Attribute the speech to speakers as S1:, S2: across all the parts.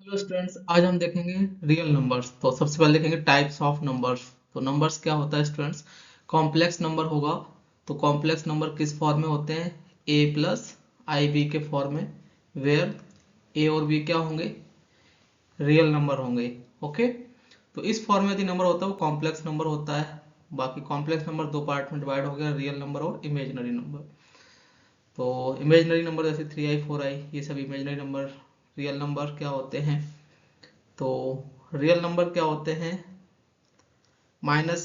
S1: Hello students, आज हम देखेंगे रियल नंबर्स। तो सबसे पहले देखेंगे टाइप्स ऑफ नंबर्स। तो नंबर्स क्या होता है स्टूडेंट्स? कॉम्प्लेक्स नंबर होगा। तो कॉम्प्लेक्स नंबर किस फॉर्म में होते हैं? ए प्लस आई बी के फॉर्म में, वेयर ए और बी क्या होंगे? रियल नंबर होंगे। ओके, तो इस फॉर्म में यदि नंबर होता है वो कॉम्प्लेक्स नंबर होता है। बाकी कॉम्प्लेक्स नंबर दो पार्ट में डिवाइड हो गया, रियल नंबर और इमेजिनरी नंबर। तो इमेजिनरी नंबर जैसे 3i 4i ये सब इमेजिनरी नंबर। रियल नंबर क्या होते हैं? तो रियल नंबर क्या होते हैं? माइनस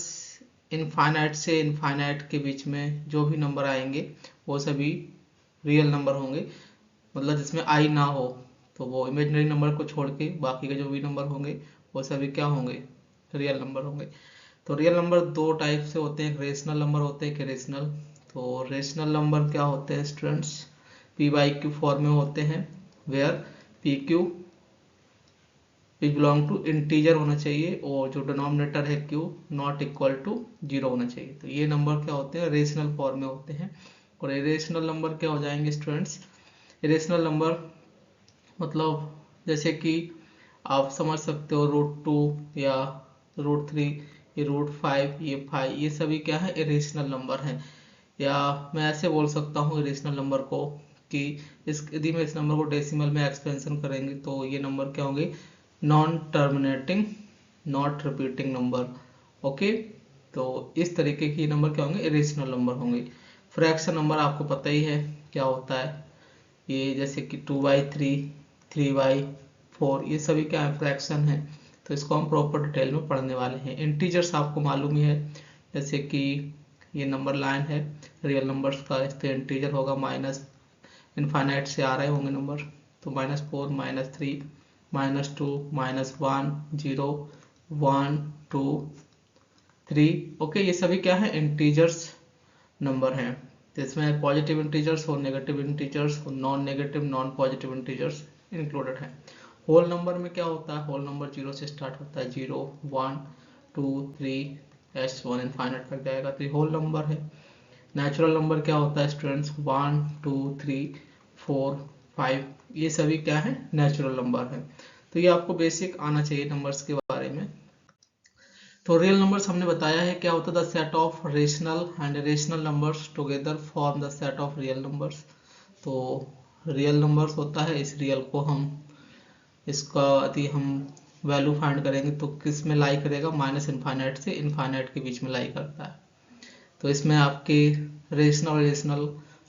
S1: इनफाइनाइट से इनफाइनाइट के बीच में जो भी नंबर आएंगे वो सभी रियल नंबर होंगे। मतलब जिसमें आई ना हो, तो वो इमेजिनरी नंबर को छोड़ के बाकी के जो भी नंबर होंगे वो सभी क्या होंगे? रियल नंबर होंगे। तो रियल नंबर दो टाइप से होते हैं, रेशनल नंबर होते हैं, इरेशनल। तो रेशनल नंबर क्या होते हैं students? P by q form में होते हैं, where p q p belong to integer होना चाहिए और जो डिनोमिनेटर है q not equal to zero होना चाहिए। तो ये नंबर क्या होते हैं? रेशनल फॉर्म में होते हैं। और इरेशनल नंबर क्या हो जाएंगे स्टूडेंट्स? इरेशनल नंबर मतलब जैसे कि आप समझ सकते हो रूट 2 या रूट 3, ये रूट 5, ये 5, ये सभी क्या है? इरेशनल नंबर हैं। या मैं ऐसे बोल सकता हूँ इरेशनल नंबर को कि इस यदि मैं इस नंबर को डेसिमल में एक्सपेंशन करेंगे तो ये नंबर क्या होंगे? Non terminating not repeating number. Okay, तो इस तरीके के नंबर क्या होंगे? इरेशनल नंबर होंगे। फ्रैक्शन नंबर आपको पता ही है क्या होता है। ये जैसे कि 2/3, 3/4, ये सभी क्या है? फ्रैक्शन है। तो इसको हम प्रॉपर डिटेल में पढ़ने वाले हैं। इंटीजर्स आपको मालूम ही है, जैसे कि ये नंबर लाइन है रियल नंबर्स का, इस पे इंटीजर होगा, माइनस इनफाइनाइट से आ रहे होंगे नंबर। तो -4, -3, -2, -1, 0, 1, 2, 3। ओके, ये सभी क्या है? इंटीजर्स नंबर हैं। तो इसमें पॉजिटिव इंटीजर्स और नेगेटिव इंटीजर्स और non negative non positive integers included है। होल नंबर में क्या होता है? होल नंबर 0 से स्टार्ट होता है, 0, 1, 2, 3, S1 इनफाइनाइट तक जाएगा, तो ये होल नंबर है। नेचुरल नंबर क्या होता है स्टूडेंट्स? 1, 2, 3, 4, 5, ये सभी क्या है? नेचुरल नंबर है। तो ये आपको बेसिक आना चाहिए नंबर्स के बारे में। तो रियल नंबर्स हमने बताया है क्या होता है? The set of rational and irrational numbers together form the set of real numbers. तो रियल नंबर्स होता है, इस रियल को हम इसका यदि हम वैल्यू फाइंड करेंगे तो किस में लाई करेगा? माइनस इनफाइनाइट से इनफाइनाइट के बीच में लाई करता है। तो इसमें आपके रेशनल और इरेशनल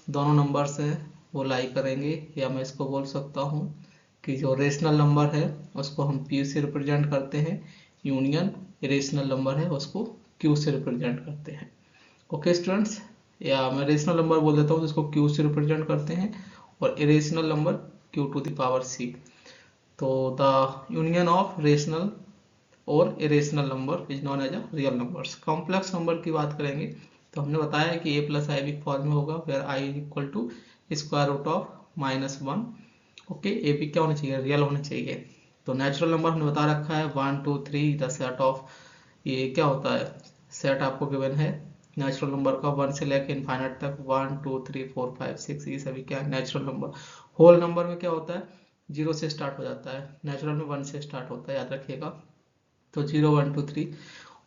S1: दोनों नंबर्स हैं वो लाई करेंगे। या मैं इसको बोल सकता हूँ कि जो रेशनल नंबर है उसको हम पी से रिप्रेजेंट करते हैं, यूनियन इरेशनल नंबर है उसको क्यू से रिप्रेजेंट करते हैं। ओके स्टूडेंट्स, या मैं रेशनल नंबर बोल देता हूँ जिसको क्यू से रिप्रेजेंट करते हैं, और irrational number q to the power c. तो द यूनियन ऑफ रेशनल और irrational number is known as a real numbers. Complex number की बात करेंगे तो हमने बताया है कि a plus i b form में होगा, where i is equal to square root of -1। Okay, a b क्या होना चाहिए? रियल होना चाहिए। तो नेचुरल नंबर हमने बता रखा है 1, 2, 3, द सेट ऑफ, ये क्या होता है? सेट आपको गिवन है नेचुरल नंबर का 1 से लेकर इनफाइनाइट तक, 1, 2, 3, 4, 5, 6, ये सभी क्या है? Natural number. होल नंबर में क्या होता है? 0 से स्टार्ट हो जाता है, नेचुरल में 1 से स्टार्ट होता है, याद रखिएगा। तो 0, 1, 2, 3।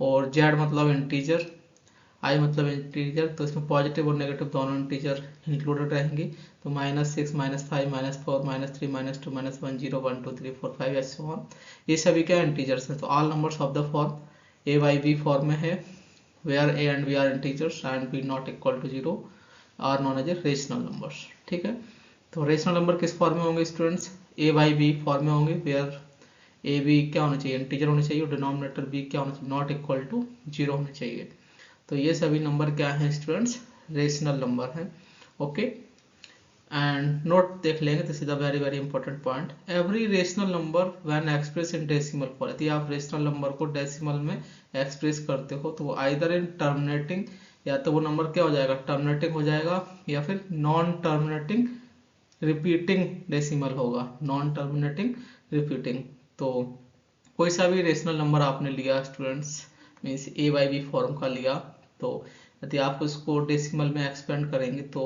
S1: और जेड मतलब इंटीजर, आई मतलब इंटीजर, तो इसमें पॉजिटिव और नेगेटिव दोनों इंटीजर इंक्लूडेड रहेंगे। तो -6, -5, -4, -3, -2, -1, 0, 1, 2, 3, 4, 5 ऐसे ऑन, ये सभी क्या इंटीजर्स हैं। तो all numbers of the form a by b form में है, where a and b are integers and b not equal to 0 are known as a rational numbers. ठीक है, तो रेशनल नंबर किस फॉर्म में होंगे students? A by b form में होंगे, वेयर ए बी क्या होना चाहिए? इंटीजर होना चाहिए, और डिनोमिनेटर बी क्या होना चाहिए? नॉट इक्वल टू 0 होना चाहिए। तो ये सभी नंबर क्या हैं स्टूडेंट्स? रेशनल नंबर हैं। ओके, एंड नोट देख लेंगे, this is a very very important point. Every rational number when express in decimal form, यदि आप रेशनल नंबर को डेसिमल में एक्सप्रेस करते हो तो वो आइदर इन टर्मिनेटिंग, या तो वो नंबर क्या हो जाएगा? टर्मिनेटिंग हो जाएगा, या फिर नॉन टर्मिनेटिंग रिपीटिंग डेसिमल होगा, नॉन टर्मिनेटिंग रिपीटिंग। तो कोई सा भी रेशनल नंबर आपने लिया students, means a by b form का लिया, तो यदि आप उसको डेसिमल में एक्सपेंड करेंगे तो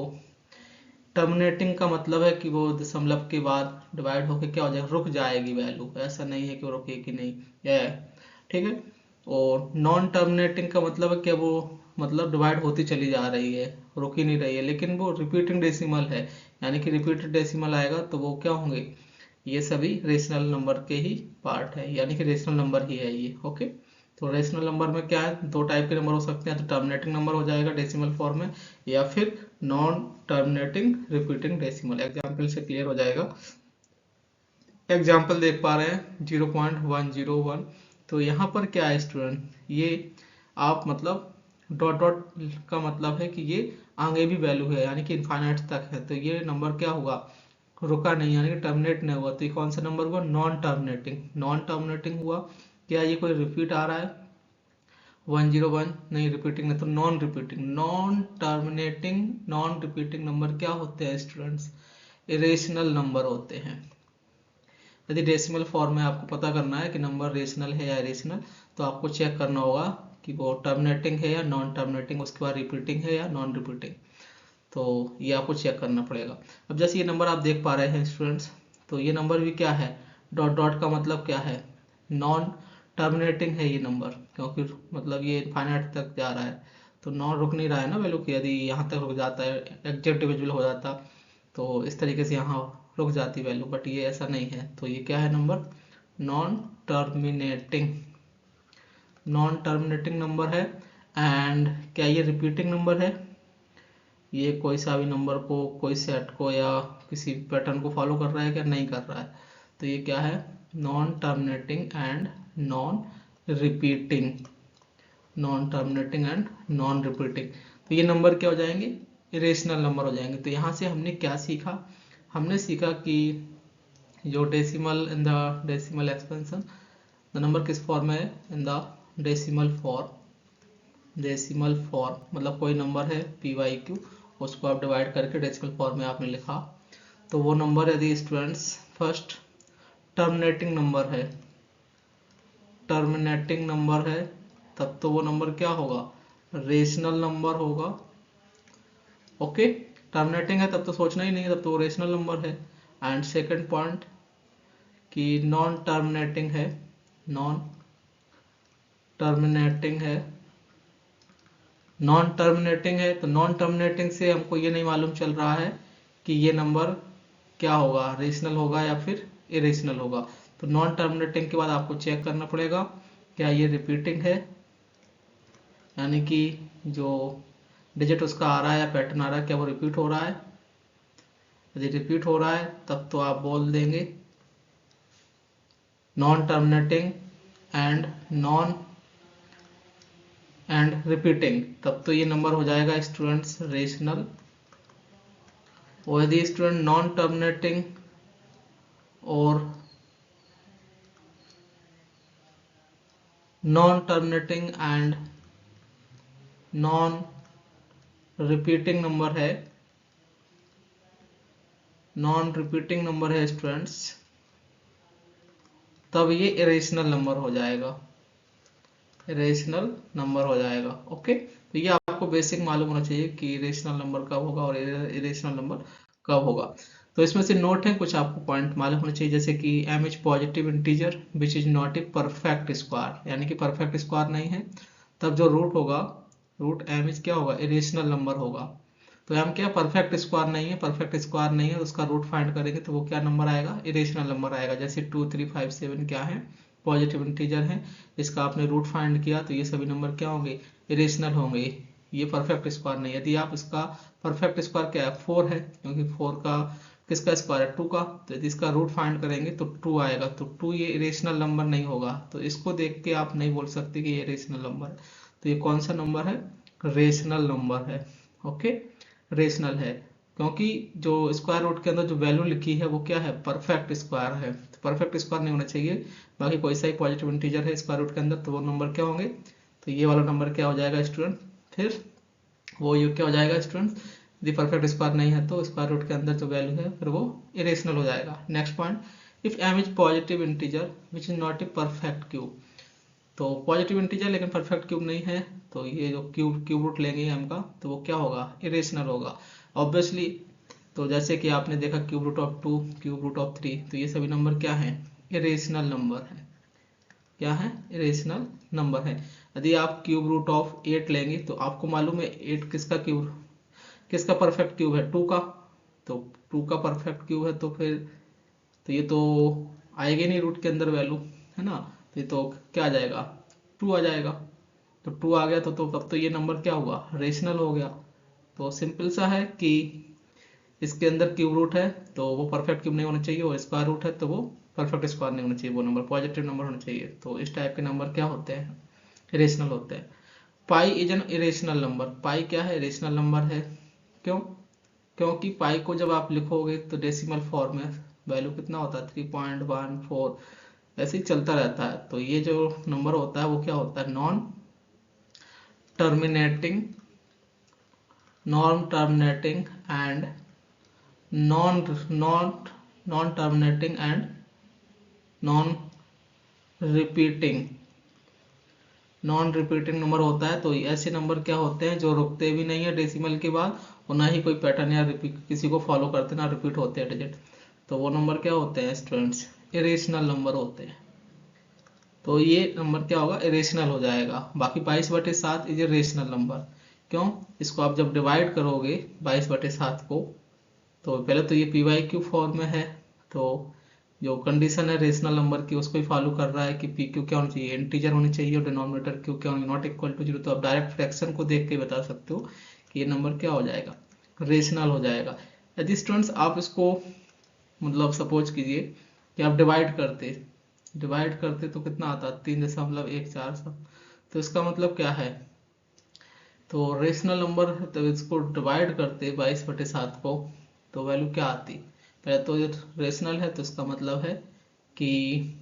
S1: टर्मिनेटिंग का मतलब है कि वो दशमलव के बाद डिवाइड होके क्या हो जाएगा, रुक जाएगी वैल्यू, ऐसा नहीं है कि वो रुकेगी नहीं, यह ठीक है। और नॉन टर्मिनेटिंग का मतलब है कि वो मतलब डिवाइड होती चली जा रही है, रुक ही नहीं रही है, लेकिन वो रिपीटिंग डेसिमल है, यानी कि रिपीटेड डेसिमल आएगा तो वो क्या होंगे, ये सभी रेशनल नंबर के ही पार्ट है, यानी कि रेशनल नंबर ही है ये। ओके, तो रेशनल नंबर में क्या है, दो टाइप के नंबर हो सकते हैं, तो टर्मिनेटिंग नंबर हो जाएगा डेसिमल फॉर्म में, या फिर non terminating repeating decimal. Example से क्लियर हो जाएगा। एग्जाम्पल देख पा रहे हैं 0.101। तो यहाँ पर क्या है स्टूडेंट, ये आप मतलब डॉट डॉट का मतलब है कि ये आगे भी वैल्यू है, यानी कि इनफाइनाइट तक है, तो ये नंबर क्या हुआ, रुका नहीं, यानी कि टर्मिनेट नहीं हुआ, तो ये कौन सा नंबर हुआ, नॉन टर्मिनेटिंग। नॉन टर्मिनेटिंग हुआ, क्या ये कोई रिपीट आ रहा है, 101 नहीं, रिपीटिंग नहीं, तो non repeating. Non terminating non repeating number क्या होते हैं स्टूडेंट्स, इरेशनल नंबर होते हैं। यदि डेसिमल फॉर्म में आपको पता करना है कि नंबर रेशनल है या इरेशनल, तो आपको चेक करना होगा कि वो टर्मिनेटिंग है या नॉन टर्मिनेटिंग, उसके बाद रिपीटिंग है या नॉन रिपीटिंग, तो ये आपको चेक करना पड़ेगा। अब जैसे ये नंबर आप देख पा रहे हैं स्टूडेंट्स, तो ये नंबर भी क्या है, डॉट डॉट का मतलब क्या है, नॉन टर्मिनेटिंग है ये नंबर, क्योंकि मतलब ये इनफाइनाइट तक जा रहा है, तो नॉन रुक नहीं रहा है ना वैल्यू की, यदि यहाँ तक रुक जाता है, एग्जैक्ट डिविजिबल हो जाता, तो इस तरीके से यहाँ रुक जाती वैल्यू, बट ये ऐसा नहीं है, तो ये क्या है number, non terminating, non terminating number है। एंड क्या ये रिपीटिंग नंबर है, ये कोई सा भी नंबर को, कोई सेट को या किसी पैटर्न को फॉलो कर रहा है क्या, नहीं कर रहा है, तो ये क्या है, non terminating and non repeating, non terminating and non repeating. तो ये नंबर क्या हो जाएंगे, इरेशनल नंबर हो जाएंगे। तो यहाँ से हमने क्या सीखा, हमने सीखा कि जो decimal in the decimal expansion, the number किस फॉर्म में है, in the decimal form. Decimal form मतलब कोई नंबर है पी वाई क्यू, उसको आप डिवाइड करके डेसिमल फॉर्म में आपने लिखा, तो वो नंबर यदि स्टूडेंट्स फर्स्ट टर्मिनेटिंग नंबर है, टर्मिनेटिंग नंबर है, तब तो वो नंबर क्या होगा, रेशनल नंबर होगा। ओके, टर्मिनेटिंग है तब तो सोचना ही नहीं है, तब तो वो रेशनल नंबर है। एंड सेकंड पॉइंट कि नॉन टर्मिनेटिंग है, नॉन टर्मिनेटिंग है, नॉन टर्मिनेटिंग है, तो नॉन टर्मिनेटिंग से हमको ये नहीं मालूम चल रहा है कि ये नंबर क्या होगा, रेशनल होगा या फिर इरेशनल होगा। तो नॉन टर्मिनेटिंग के बाद आपको चेक करना पड़ेगा क्या ये रिपीटिंग है, यानी कि जो डिजिट उसका आ रहा है या पैटर्न आ रहा है क्या वो रिपीट हो रहा है। यदि रिपीट हो रहा है तब तो आप बोल देंगे non terminating and non and repeating, तब तो ये नंबर हो जाएगा स्टूडेंट्स रेशनल। और यदि स्टूडेंट नॉन टर्मिनेटिंग और non terminating and non repeating number है, नॉन रिपीटिंग नंबर है स्टूडेंट्स, तब ये इरेशनल नंबर हो जाएगा, इरेशनल नंबर हो जाएगा। ओके, तो ये आपको बेसिक मालूम होना चाहिए कि इरेशनल नंबर कब होगा और इरेशनल नंबर कब होगा। तो इसमें से नोट है कुछ आपको पॉइंट मालूम होना चाहिए, जैसे कि m is positive integer which is not a perfect square, यानी कि परफेक्ट स्क्वायर नहीं है, तब जो रूट होगा, रूट m इज क्या होगा, इरेशनल नंबर होगा। तो m क्या परफेक्ट स्क्वायर नहीं है, परफेक्ट स्क्वायर नहीं है, उसका रूट फाइंड करेंगे तो वो क्या नंबर आएगा, इरेशनल नंबर आएगा। जैसे 2 3 5 7 क्या है, पॉजिटिव इंटीजर है, इसका आपने रूट फाइंड किया तो ये सभी नंबर क्या होंगे, इरेशनल होंगे, ये परफेक्ट स्क्वायर नहीं है। यदि आप इसका परफेक्ट स्क्वायर क्या है, 4 है, क्योंकि 4 का किसका स्क्वायर है, 2 का, तो यदि इसका रूट फाइंड करेंगे तो 2 आएगा, तो 2 ये इरेशनल नंबर नहीं होगा, तो इसको देख के आप नहीं बोल सकते कि ये इरेशनल नंबर है। तो ये कौन सा नंबर है, रेशनल नंबर है। ओके, रेशनल है, क्योंकि जो स्क्वायर रूट के अंदर जो वैल्यू लिखी है वो क्या है, परफेक्ट स्क्वायर है, तो परफेक्ट स्क्वायर नहीं होना चाहिए। बाकी कोई सा ही पॉजिटिव इंटीजर है स्क्वायर रूट के अंदर तो वो नंबर क्या होंगे, तो ये वाला नंबर क्या हो जाएगा स्टूडेंट, फिर वो ये क्या हो जाएगा स्टूडेंट, यदि परफेक्ट स्क्वायर नहीं है तो स्क्वायर रूट के अंदर जो वैल्यू है फिर वो इरेशनल हो जाएगा। Next point, if m is positive integer which is not a perfect cube, तो पॉजिटिव इंटीजर लेकिन परफेक्ट क्यूब नहीं है, तो ये जो क्यूब रूट लेंगे m का तो वो क्या होगा, इरेशनल होगा। ऑब्वियसली तो जैसे कि आपने देखा cube root of 2, cube root of 3, तो ये सभी नंबर क्या हैं, इरेशनल नंबर है। क्या है, इरेशनल नंबर है। यदि आप क्यूब रूट ऑफ 8 लेंगे तो आपको मालूम है 8 किसका क्यूब, किसका परफेक्ट क्यूब है, 2 का। तो 2 का परफेक्ट क्यूब है तो फिर तो ये तो आएगा नहीं रूट के अंदर वैल्यू, है ना। तो ये तो क्या आ जाएगा, 2 आ जाएगा। तो 2 आ गया तो तब तो ये नंबर क्या हुआ, रेशनल हो गया। तो सिंपल सा है कि इसके अंदर क्यूब रूट है तो वो परफेक्ट क्यूब नहीं होना चाहिए, और स्क्वायर रूट है तो वो परफेक्ट स्क्वायर नहीं होना चाहिए, वो नंबर पॉजिटिव नंबर होना चाहिए। तो इस टाइप के नंबर क्या होते हैं, इरेशनल होते हैं। Pi is an irrational number, pi क्या है, इरेशनल नंबर है। क्यों, क्योंकि पाई को जब आप लिखोगे तो डेसिमल फॉर्म में वैल्यू कितना होता है, 3.14, ऐसे ही चलता रहता है। तो ये जो नंबर होता है वो क्या होता है, terminating non terminating and non not non terminating and non repeating non repeating number होता है। तो ऐसे नंबर क्या होते हैं जो रुकते भी नहीं है डेसिमल के बाद, और ना ही कोई पैटर्न या रिपीट किसी को फॉलो करते ना रिपीट होते हैं डिजिट। तो वो नंबर क्या होते हैं स्टूडेंट्स, इरेशनल नंबर होते हैं। तो ये नंबर क्या होगा, इरेशनल हो जाएगा। बाकी 22/7 इज ए रेशनल नंबर। क्यों, इसको आप जब डिवाइड करोगे 22/7 को, तो पहले तो ये पी वाई क्यू फॉर्म में है। तो जो कंडीशन है रेशनल नंबर की उसको ही फॉलो कर रहा है कि पी क्यू क्या होना चाहिए, इंटीजर होनी चाहिए, और डिनोमिनेटर क्यू क्या होनी, नॉट इक्वल टू 0। तो आप डायरेक्ट फ्रैक्शन को देख के बता सकते हो कि ये नंबर क्या हो जाएगा, रेशनल हो जाएगा। यदि स्टूडेंट्स आप इसको मतलब सपोज कीजिए कि आप डिवाइड करते तो कितना आता, 3.14 सब। तो इसका मतलब क्या है, तो रेशनल नंबर है तो इसको डिवाइड करते 22/7 को, तो वैल्यू क्या आती, पहले तो ये रेशनल है तो इसका मतलब है कि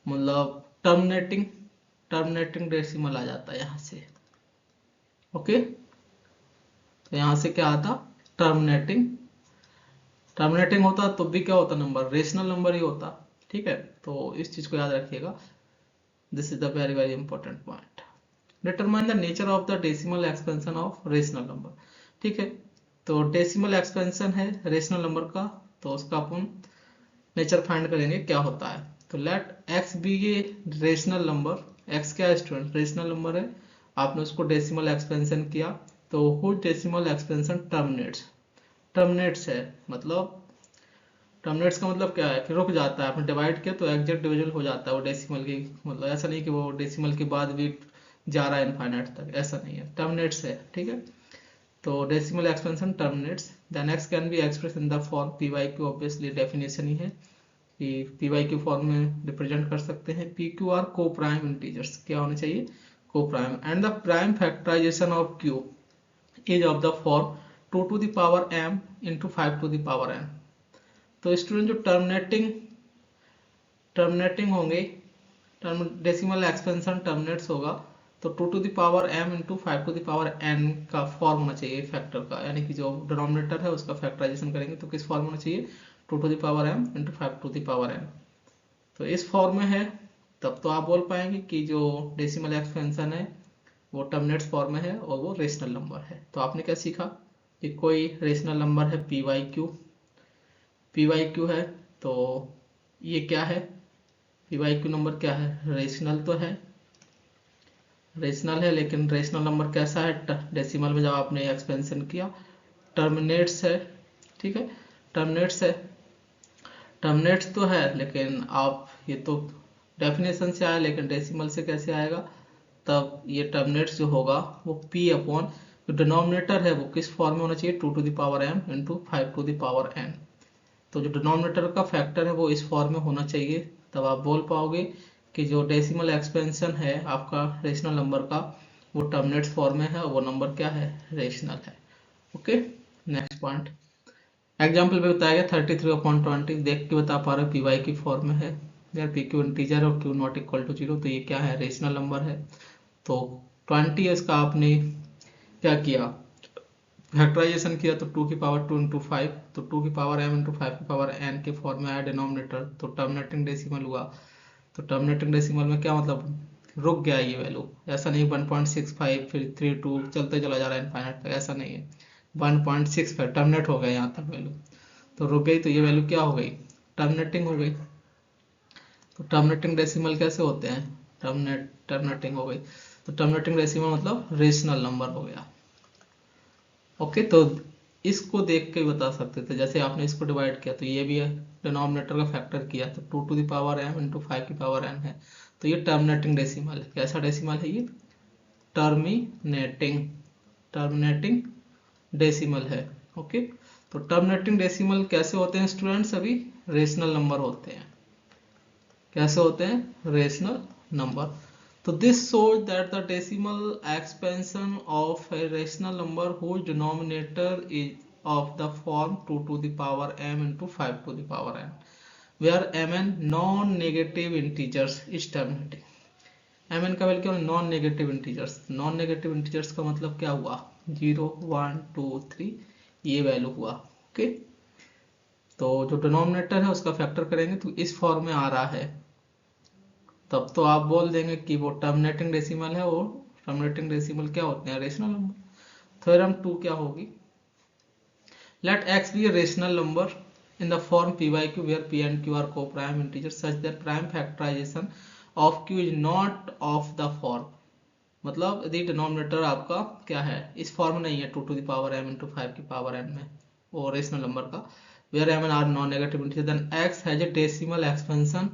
S1: मतलब टर्मिनेटिंग डेसिमल आ जाता है यहाँ से। ओके, तो यहाँ से क्या आता, टर्मिनेटिंग होता तो भी क्या होता, नंबर रेशनल नंबर ही होता। ठीक है, तो इस चीज को याद रखिएगा, this is the very very important point. Determine the nature of the decimal expansion of rational number. ठीक है, तो डेसिमल एक्सपेंशन है रेशनल नंबर का, तो उसका अपन नेचर फाइंड करेंगे क्या होता है। तो let x be a rational number, x क्या है स्टूडेंट, रेशनल नंबर है, आपने उसको डेसिमल एक्सपेंशन किया, तो हुज डेसिमल एक्सपेंशन टर्मिनेट्स है, मतलब टर्मिनेट्स का मतलब क्या है कि रुक जाता है, आपने डिवाइड किया तो एग्जैक्ट डिविजन हो जाता है वो डेसिमल की, मतलब ऐसा नहीं कि वो डेसिमल के बाद भी जा रहा है इनफाइनाइट तक, ऐसा नहीं है, टर्मिनेट्स है। ठीक है, तो decimal expansion terminates. Then x can be express in the form p by q, obviously definition ही है कि पी वाई क्यू फॉर्म में रिप्रेजेंट कर सकते हैं। P q r coprime integers, क्या होने चाहिए, coprime, and the prime factorisation of q is of the form 2 to the power m into 5 to the power n। तो student जो terminating होंगे, डेसिमल एक्सपेंशन टर्मिनेट्स होगा, तो 2 to the power m into 5 to the power n का form होना चाहिए factor का, यानी कि जो डिनोमिनेटर है उसका फैक्टराइजेशन करेंगे तो किस फॉर्म होना चाहिए, 2 to the power m into 5 to the power n। तो इस फॉर्म में है, तब तो आप बोल पाएंगे कि जो डेसिमल एक्सपेंशन है वो टर्मिनेट्स फॉर्म में है और वो रेशनल नंबर है। तो आपने क्या सीखा कि कोई रेशनल नंबर है पी वाई क्यू है, तो ये क्या है, पी वाई क्यू नंबर क्या है, रेशनल तो है, रेशनल है, लेकिन रेशनल नंबर कैसा है, डेसिमल में जब आपने एक्सपेंशन किया, टर्मिनेट्स है। ठीक है, टर्मिनेट्स है, टर्मिनेट्स तो है, लेकिन आप ये तो डेफिनेशन से आया, लेकिन डेसिमल से कैसे आएगा, तब ये टर्मिनेट्स जो होगा वो p अपॉन जो डिनोमिनेटर है वो किस फॉर्म में होना चाहिए, 2 to the power m into 5 to the power n। तो जो डिनोमिनेटर का फैक्टर है वो इस फॉर्म में होना चाहिए, तब आप बोल पाओगे कि जो डेसिमल एक्सपेंशन है आपका रेशनल नंबर का वो टर्मिनेट्स फॉर्म में है और वो नंबर क्या है, रेशनल है। ओके, नेक्स्ट पॉइंट एग्जाम्पल में बताया गया 33/20, देख के बता पा रहे पी वाई की फॉर्म में है, यार पी क्यू इंटीजर और क्यू नॉट इक्वल टू 0, तो ये क्या है, रेशनल नंबर है। तो 20 इसका आपने क्या किया, फैक्टराइजेशन किया, तो 2 की पावर 2 इंटू 5, तो 2 की पावर m इंटू 5 की पावर n के फॉर्म में आया डिनोमिनेटर, तो टर्मिनेटिंग डेसिमल हुआ। तो टर्मिनेटिंग डेसिमल में क्या मतलब रुक गया ये वैल्यू, ऐसा नहीं 1.65 फिर 32 चलते चला जा रहा है इनफाइनाइट तक, ऐसा नहीं है, 1.65 टर्मिनेट हो गया यहाँ तक वैल्यू, तो रुक गई, तो ये वैल्यू क्या हो गई, टर्मिनेटिंग हो गई। तो टर्मिनेटिंग डेसिमल कैसे होते हैं, टर्मिनेटिंग हो गई, तो टर्मिनेटिंग डेसिमल मतलब रेशनल नंबर हो गया। ओके, तो इसको देख के बता सकते थे, जैसे आपने इसको डिवाइड किया तो ये भी है, डिनोमिनेटर का फैक्टर किया तो 2 to the power m into 5 की पावर n है, तो ये टर्मिनेटिंग डेसिमल है। कैसा डेसिमल है ये, टर्मिनेटिंग टर्मिनेटिंग डेसिमल है। ओके, तो टर्मिनेटिंग डेसिमल कैसे होते हैं स्टूडेंट्स, अभी रेशनल नंबर होते हैं। कैसे होते हैं, रेशनल नंबर। तो this shows that the decimal expansion of a rational number whose denominator is of the form 2 to the power m into 5 to the power n, where mn non-negative integers is terminating। mn का value क्या, non negative integers. Non negative integers का मतलब क्या हुआ, 0 1 2 3 ये value हुआ। Okay, तो जो डिनोमिनेटर है उसका फैक्टर करेंगे तो इस फॉर्म में आ रहा है, तब तो आप बोल देंगे कि वो टर्मिनेटिंग डेसिमल है, वो टर्मिनेटिंग डेसिमल क्या होते हैं, रेशनल नंबर। थ्योरम 2 क्या होगी, let x be a rational number in the form p by q where p and q are co-prime integers such that prime factorization of q is not of the form। मतलब यदि denominator आपका क्या है, इस form नहीं है 2 to the power m into 5 की power n में, वो रेशनल नंबर का, where m and r non negative integers then x has a decimal expansion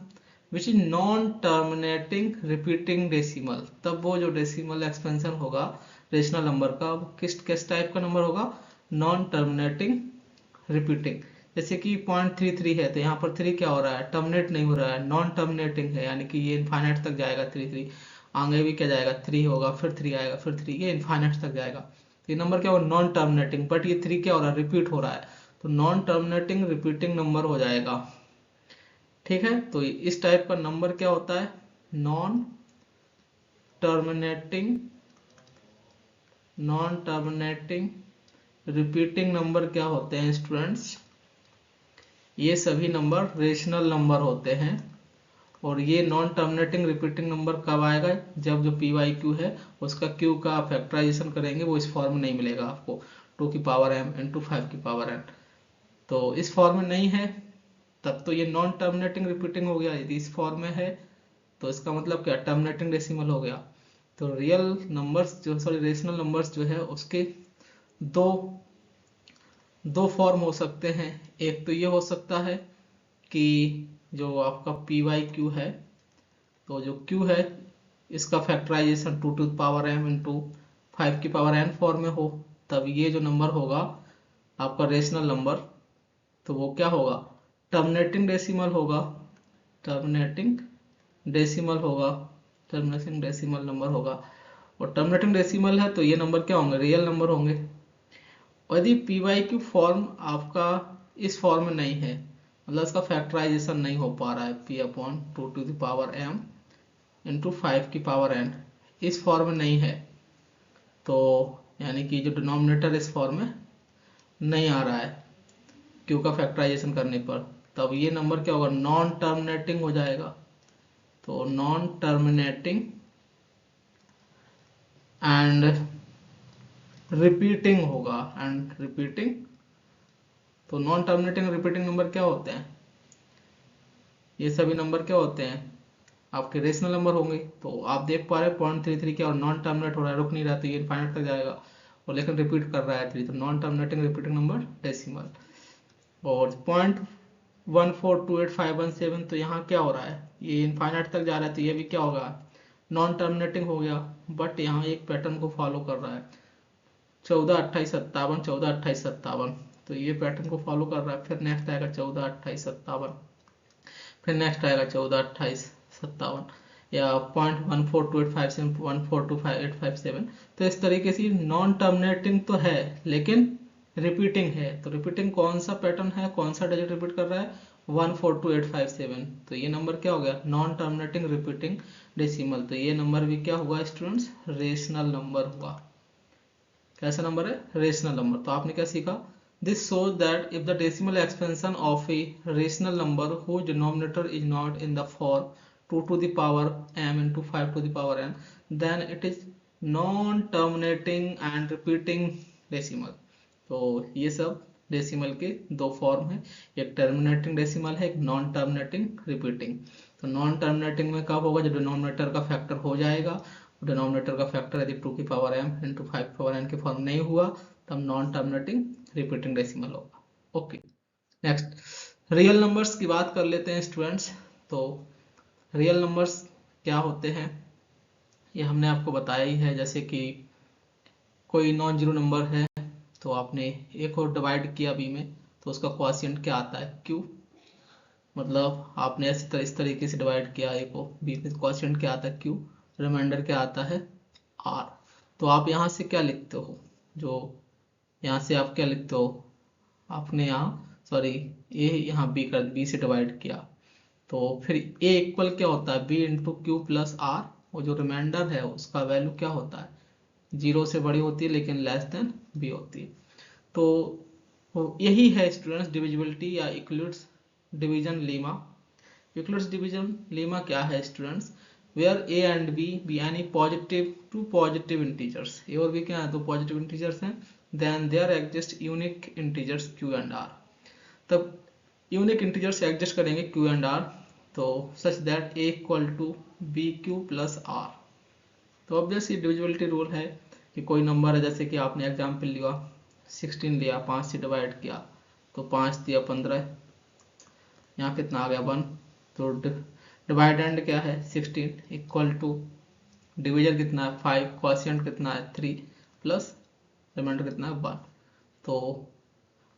S1: which is non terminating repeating decimal। तब वो जो डेसिमल एक्सपेंशन होगा रेशनल नंबर का, वो किस टाइप का नंबर होगा, नॉन टर्मिनेटिंग रिपीटिंग। जैसे कि 0.33 है तो यहाँ पर 3 क्या हो रहा है, टर्मिनेट नहीं हो रहा है, नॉन टर्मिनेटिंग है, यानी कि ये इनफाइनाइट तक जाएगा 3 आगे भी क्या जाएगा, 3 होगा, फिर 3 आएगा, फिर 3, ये इनफाइनाइट तक जाएगा। तो ये नंबर क्या होगा, नॉन टर्मिनेटिंग, बट ये 3 क्या हो रहा है, रिपीट हो रहा है, तो नॉन टर्मिनेटिंग रिपीटिंग नंबर हो जाएगा। ठीक है, तो इस टाइप का नंबर क्या होता है, नॉन टर्मिनेटिंग रिपीटिंग नंबर क्या होते हैं स्टूडेंट्स, ये सभी नंबर रेशनल नंबर होते हैं। और ये नॉन टर्मिनेटिंग रिपीटिंग नंबर कब आएगा, जब जो पी वाई क्यू है उसका क्यू का फैक्टराइजेशन करेंगे, वो इस फॉर्म में नहीं मिलेगा आपको, 2 की पावर m इंटू 5 की पावर n, तो इस फॉर्म में नहीं है, तब तो ये नॉन टर्मिनेटिंग रिपीटिंग हो गया। यदि इस फॉर्म में है तो इसका मतलब क्या, टर्मिनेटिंग डेसिमल हो गया। तो रियल नंबर्स जो, सॉरी रेशनल नंबर्स जो है उसके दो दो फॉर्म हो सकते हैं। एक तो ये हो सकता है कि जो आपका पी वाई क्यू है, तो जो क्यू है इसका factorization 2 to power m into 5 की पावर n फॉर्म में हो, तब ये जो नंबर होगा आपका रेशनल नंबर, तो वो क्या होगा, टर्मिनेटिंग डेसिमल होगा, टर्मिनेटिंग डेसिमल होगा, टर्मिनेटिंग डेसिमल नंबर होगा। और टर्मिनेटिंग डेसिमल है तो ये नंबर क्या होंगे, रियल नंबर होंगे। और यदि पी वाई क्यू फॉर्म आपका इस फॉर्म में नहीं है, मतलब इसका फैक्टराइजेशन नहीं हो पा रहा है, p upon 2 to the power m into 5 की पावर n, इस फॉर्म में नहीं है, तो यानी कि जो डिनोमिनेटर इस फॉर्म में नहीं आ रहा है क्यू का फैक्टराइजेशन करने पर, तब ये नंबर क्या होगा, नॉन टर्मिनेटिंग हो जाएगा। तो नॉन टर्मिनेटिंग एंड रिपीटिंग होगा, एंड रिपीटिंग। तो नॉन टर्मिनेटिंग रिपीटिंग नंबर क्या होते हैं, ये सभी नंबर क्या होते हैं, आपके रेशनल नंबर होंगे। तो आप देख पा रहे हैं 0.33 क्या, और नॉन टर्मिनेट हो रहा है, रुक नहीं रहा, तो ये इनफाइनाइट तक जाएगा, और लेकिन रिपीट कर रहा है 3, तो non terminating repeating number decimal. और 0.1428517, तो यहाँ क्या हो रहा है, ये इनफाइनाइट तक जा रहा है, तो ये भी क्या होगा, नॉन टर्मिनेटिंग हो गया, बट यहाँ एक पैटर्न को फॉलो कर रहा है, 14 28 57, 14 28 57, तो ये पैटर्न को फॉलो कर रहा है। फिर नेक्स्ट आएगा 14 28 57, फिर नेक्स्ट आएगा 14 28 57, या 0.14285 1425857। तो इस तरीके से नॉन टर्मिनेटिंग तो है लेकिन रिपीटिंग है। तो रिपीटिंग कौन सा पैटर्न है, कौन सा डिजिट रिपीट कर रहा है, 142857, तो ये नंबर क्या हो गया, नॉन टर्मिनेटिंग रिपीटिंग डेसिमल। तो ये नंबर भी क्या हुआ स्टूडेंट्स, रेशनल नंबर हुआ। कैसा नंबर है, रेशनल नंबर। तो आपने क्या सीखा, this shows that if the decimal expansion of a rational number whose denominator is not in the form 2 to the power m into 5 to the power n, then it is non-terminating and repeating decimal। तो ये सब decimal के दो form है, एक terminating decimal है, एक non terminating repeating. तो नॉन टर्मिनेटिंग में कब होगा, जब डिनोमिनेटर का फैक्टर हो जाएगा, डिनोमिनेटर का फैक्टर यदि 2m इंटू 5n के फॉर्म नहीं हुआ तब नॉन टर्मिनेटिंग रिपीटिंग डेसिमल होगा। ओके, नेक्स्ट रियल नंबर्स की बात कर लेते हैं स्टूडेंट्स। तो रियल नंबर्स क्या होते हैं ये हमने आपको बताया ही है, जैसे कि कोई नॉन जीरो नंबर है तो आपने ए को डिवाइड किया बी में तो उसका क्वोशिएंट क्या आता है, क्यू। मतलब आपने इस तरीके से डिवाइड किया ए को बी में, क्वोशिएंट क्या आता है, क्यू। रिमाइंडर क्या आता है, आर। तो आप यहाँ से क्या लिखते हो, जो यहाँ से आप क्या लिखते हो, आपने यहाँ सॉरी ए यहाँ बी कर बी से डिवाइड किया तो फिर ए इक्वल क्या होता है, b into q plus r. वो जो रिमाइंडर है उसका वैल्यू क्या होता है, जीरो से बड़ी होती है लेकिन लेस देन बी होती है। तो यही है स्टूडेंट्स डिविजिबिलिटी या Euclid's division lemma. Euclid's division lemma क्या है students, where a and b be any positive two positive integers, a और बी क्या है, दो पॉजिटिव इंटीजर्स हैं, then there exist unique integers q and r. तब unique integers exist करेंगे q and r, तो such that a equal to b q plus r. तो obvious ये डिविजिबिलिटी रूल है कि कोई नंबर है, जैसे कि आपने एग्जाम्पल लिया 16 लिया, 5 से डिवाइड किया तो 5 दिया 15, यहाँ कितना आ गया 1। तो डिवाइडेंड क्या है 16 इक्वल टू डिवीजर कितना है 5, क्वोशिएंट कितना है 3 प्लस रिमाइंडर कितना है 1। तो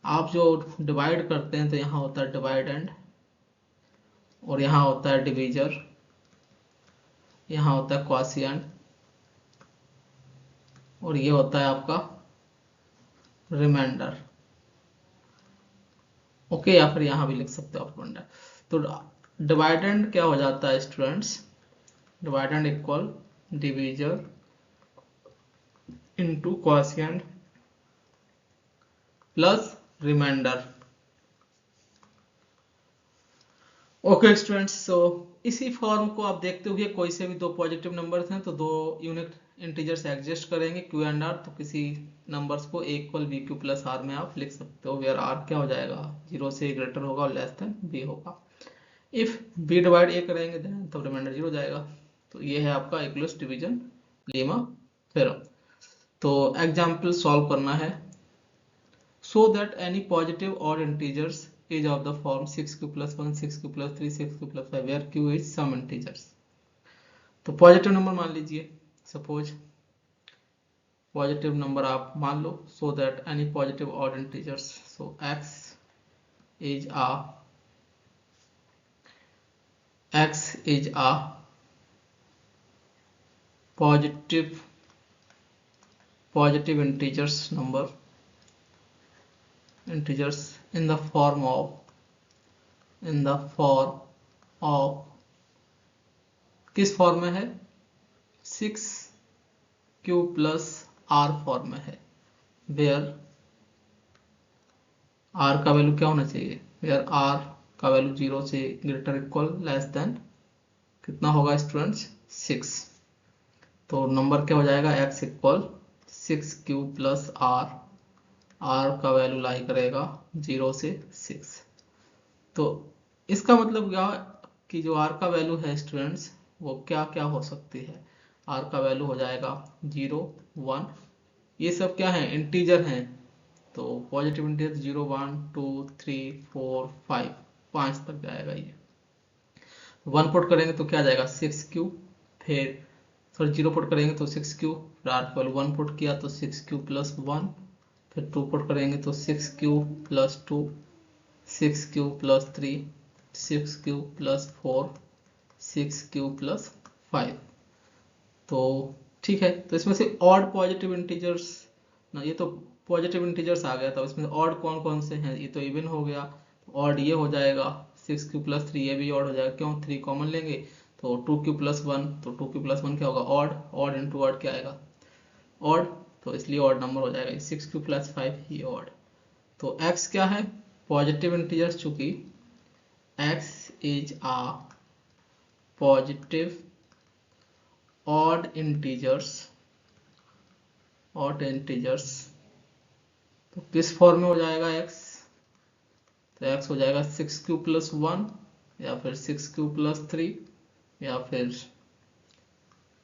S1: आप जो डिवाइड करते हैं तो यहाँ होता है डिवाइडेंड और यहाँ होता है डिवीजर, यहाँ होता है क्वोशिएंट और ये होता है आपका रिमाइंडर। ओके, या फिर यहाँ भी लिख सकते हो आप रिमाइंडर। तो डिवाइडेंड क्या हो जाता है students, dividend equal divisor into quotient plus remainder. Okay students, so इसी फॉर्म को आप देखते हुए कोई से भी दो पॉजिटिव नंबर्स हैं तो दो यूनिट इंटीजर्स एग्जिस्ट करेंगे क्यू एंड आर, तो किसी नंबर्स को a equal b q plus r में आप लिख सकते हो, वेयर आर क्या हो जाएगा, जीरो से ग्रेटर होगा और लेस देन बी होगा। इफ बी डिवाइड ए करेंगे देन तो रिमाइंडर जीरो जाएगा। तो ये है आपका यूक्लिड्स डिवीजन लेमा थ्योरम। तो एग्जाम्पल सॉल्व करना है, so that any positive odd integers is of the form 6q plus 1 6q plus 3 6q plus 5 where q is some integers। तो पॉजिटिव नंबर मान लीजिए, सपोज पॉजिटिव नंबर आप मान लो, so that any positive odd integers, so x is a positive integers in the form of किस फॉर्म में है, 6q plus r form में है, वेयर r का वैल्यू क्या होना चाहिए, वेयर r का वैल्यू जीरो से ग्रेटर इक्वल लेस देन कितना होगा स्टूडेंट्स 6। तो नंबर क्या हो जाएगा x equal 6q plus r का वैल्यू लाई करेगा 0 से 6। तो इसका मतलब क्या कि जो r का वैल्यू है स्टूडेंट्स वो क्या क्या हो सकती है, r का वैल्यू हो जाएगा 0 1, ये सब क्या है इंटीजर हैं, तो पॉजिटिव इंटीजर 0 1 2 3 4 5 5 तक जाएगा। ये 1 पुट करेंगे तो क्या जाएगा 6q, फिर सॉरी 0 पुट करेंगे तो 6q, फिर r का वैल्यू 1 पुट किया तो 6q प्लस 1, फिर 2 पुट करेंगे तो 6q plus 2 6q plus 3 6q plus 4 6q plus 5। तो ठीक है, तो इसमें से ऑड पॉजिटिव इंटीजर्स ना, ये तो पॉजिटिव इंटीजर्स आ गया था, इसमें ऑड कौन कौन से हैं, ये तो इवन हो गया, ऑड ये हो जाएगा 6q प्लस 3, ये भी ऑड हो जाएगा, क्यों 3 कॉमन लेंगे तो 2q प्लस 1, तो 2q प्लस 1 क्या होगा ऑड, ऑड इंटू ऑड क्या आएगा ऑड, तो इसलिए ऑड नंबर हो जाएगा 6q प्लस 5 ये ऑड। तो x क्या है पॉजिटिव इंटीजर्स, चूंकि x is a positive odd integers तो किस फॉर्म में हो जाएगा x, तो x हो जाएगा 6q प्लस 1 या फिर 6q प्लस 3 या फिर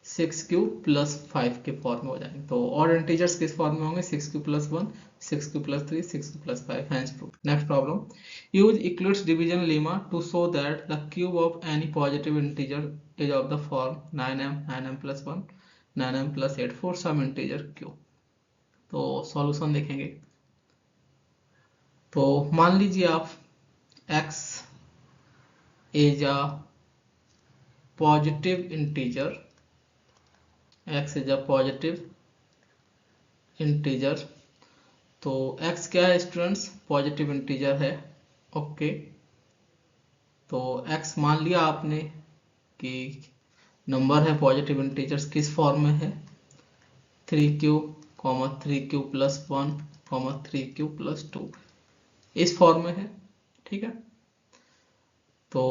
S1: 6q प्लस 5 के फॉर्म में हो जाएंगे। तो ऑड इंटीजर्स किस फॉर्म में होंगे, 6q plus 1, 6q plus 3, 6q plus 5। Hence proof. Next problem, use Euclid's division lemma to show that the cube of any positive integer is of the form 9m, 9m plus 1, 9m plus 8 for some integer q। तो solution देखेंगे। तो मान लीजिए आप x is a positive integer, x is a positive integer. तो x क्या है students, positive integer है। ओके, तो x मान लिया आपने कि नंबर है पॉजिटिव इंटीजर्स, किस फॉर्म में है, 3q, 3q plus 1, 3q plus 2, इस फॉर्म में है। ठीक है, तो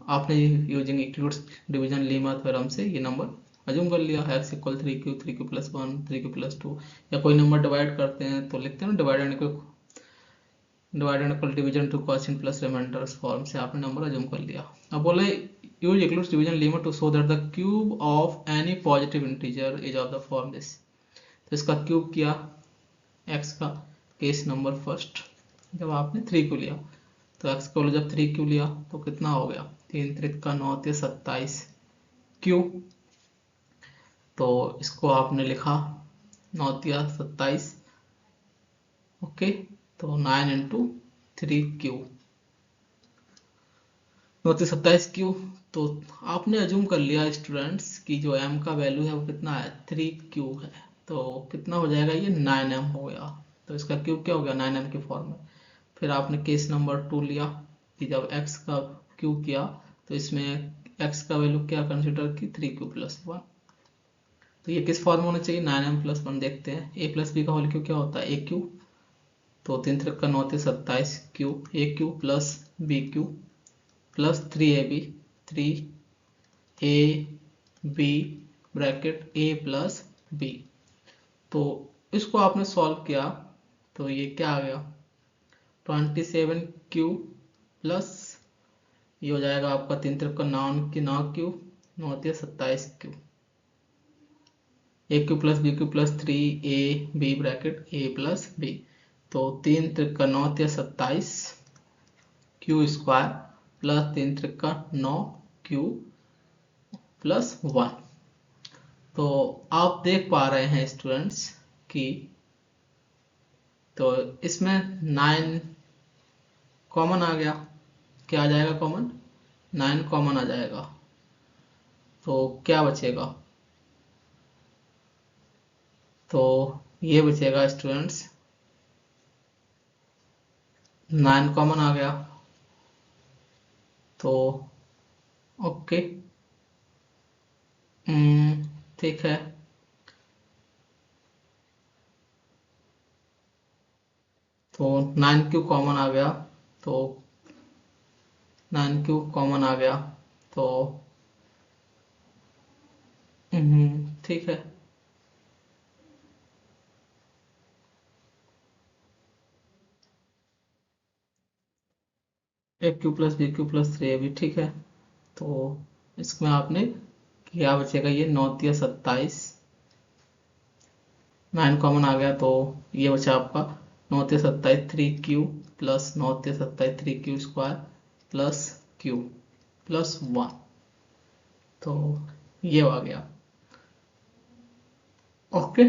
S1: आपने यूजिंग इक्लूड्स डिवीजन लीमा थ्योरम से ये नंबर अज्यूम कर लिया, x equal 3q, 3q plus 1, 3q plus 2, या कोई नंबर डिवाइड करते हैं तो लिखते हैं ना dividend equal division to quotient plus remainder form से आपने नंबर अज्यूम कर लिया। अब बोले use Euclid's division lemma to show that the cube of any positive integer is of the form this. तो इसका क्यूब किया x का, केस नंबर फर्स्ट, जब आपने 3q लिया, तो x को जब 3q लिया तो कितना हो गया, 3 त्रिक का 9 27 q। तो इसको आपने लिखा 9 27। ओके, तो 9 इंटू 3q, 9 27 q। तो आपने अज्यूम कर लिया स्टूडेंट्स कि जो m का वैल्यू है वो कितना है, 3q है। तो कितना हो जाएगा, ये 9m हो गया। तो इसका क्यूब क्या हो गया, 9m के फॉर्म में। फिर आपने केस नंबर 2 लिया कि जब x का क्यूब किया तो इसमें x का वैल्यू क्या कंसिडर की, 3q प्लस 1। तो ये किस फॉर्म में होना चाहिए, 9m प्लस 1। देखते हैं a प्लस बी का होल क्यूब क्या होता है, a क्यूब। तो 3 त्रिक का 9 27 cube, a cube plus b cube plus 3ab, 3ab bracket a plus b। तो इसको आपने सॉल्व किया तो ये क्या आ गया, 27q प्लस ये हो जाएगा आपका 3 त्रिक का 9q, 9 27 Q, a Q plus b Q plus 3ab bracket a plus b। तो 3 त्रिक का 9 27 क्यू स्क्वायर प्लस 3 त्रिक का 9q प्लस 1। तो आप देख पा रहे हैं स्टूडेंट्स कि तो इसमें 9 कॉमन आ गया, क्या आ जाएगा कॉमन, 9 कॉमन आ जाएगा। तो क्या बचेगा, तो ये बचेगा स्टूडेंट्स, 9 कॉमन आ गया। तो ओके, ठीक है। तो 9q कॉमन आ गया, तो 9q कॉमन आ गया, तो ठीक है। a Q plus b Q plus 3ab, ठीक है। तो इसमें आपने क्या बचेगा, ये 9 27, 9 कॉमन आ गया, तो ये बचा आपका 9 27 3q plus 9 27 3q square plus q plus 1। तो ये आ गया। ओके,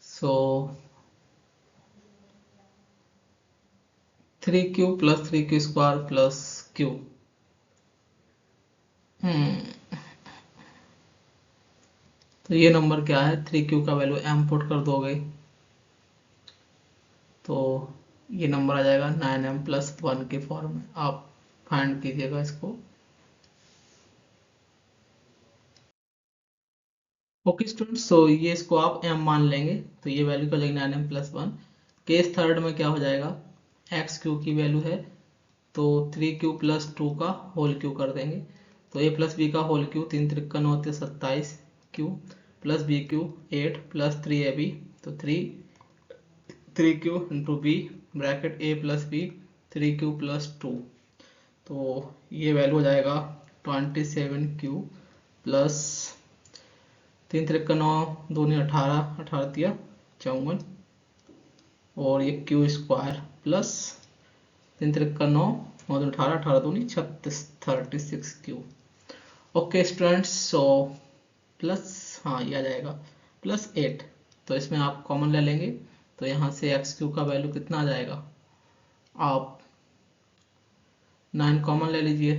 S1: सो 3q plus 3q square plus q। तो ये नंबर क्या है, 3q का वैल्यू m पुट कर दोगे तो ये नंबर आ जाएगा 9m प्लस 1 के फॉर्म में। आप फाइंड कीजिएगा इसको। ओके स्टूडेंट्स, तो ये इसको आप m मान लेंगे, तो ये वैल्यू क्या हो जाएगी, 9m प्लस 1। केस थर्ड में क्या हो जाएगा, एक्स क्यू की वैल्यू है तो 3q प्लस 2 का होल क्यू कर देंगे। तो a प्लस बी का होल क्यू, 3 त्रिक का 9 27 cube plus b cube 8 plus 3ab, तो 3 3q into b bracket a plus b 3q plus 2, तो ये वैल्यू हो जाएगा 27q प्लस 3 3 9 2 18 18 दिया 54 और ये Q square plus 3 3 9 9 2 18 18 2 36 36q। Okay students, so plus, हाँ ये आ जाएगा प्लस 8, तो इसमें आप कॉमन ले लेंगे तो यहाँ से एक्स क्यू का वैल्यू कितना आ जाएगा, आप 9 कॉमन ले लीजिए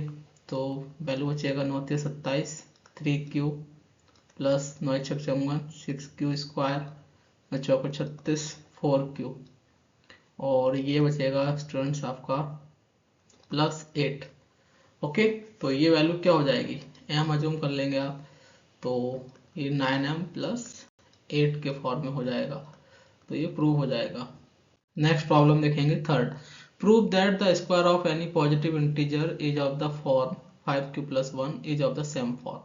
S1: तो वैल्यू बचेगा 9 3 27 3q plus 9 6 54 6q square 4 36 4q, और ये बचेगा स्टूडेंट्स आपका प्लस 8। ओके, तो ये वैल्यू क्या हो जाएगी, m अज्यूम कर लेंगे आप, तो ये 9m प्लस 8 के फॉर्म में हो जाएगा, तो ये प्रूव हो जाएगा। नेक्स्ट प्रॉब्लम देखेंगे third, prove that the square of any positive integer is of the form 5q plus 1 is of the same form.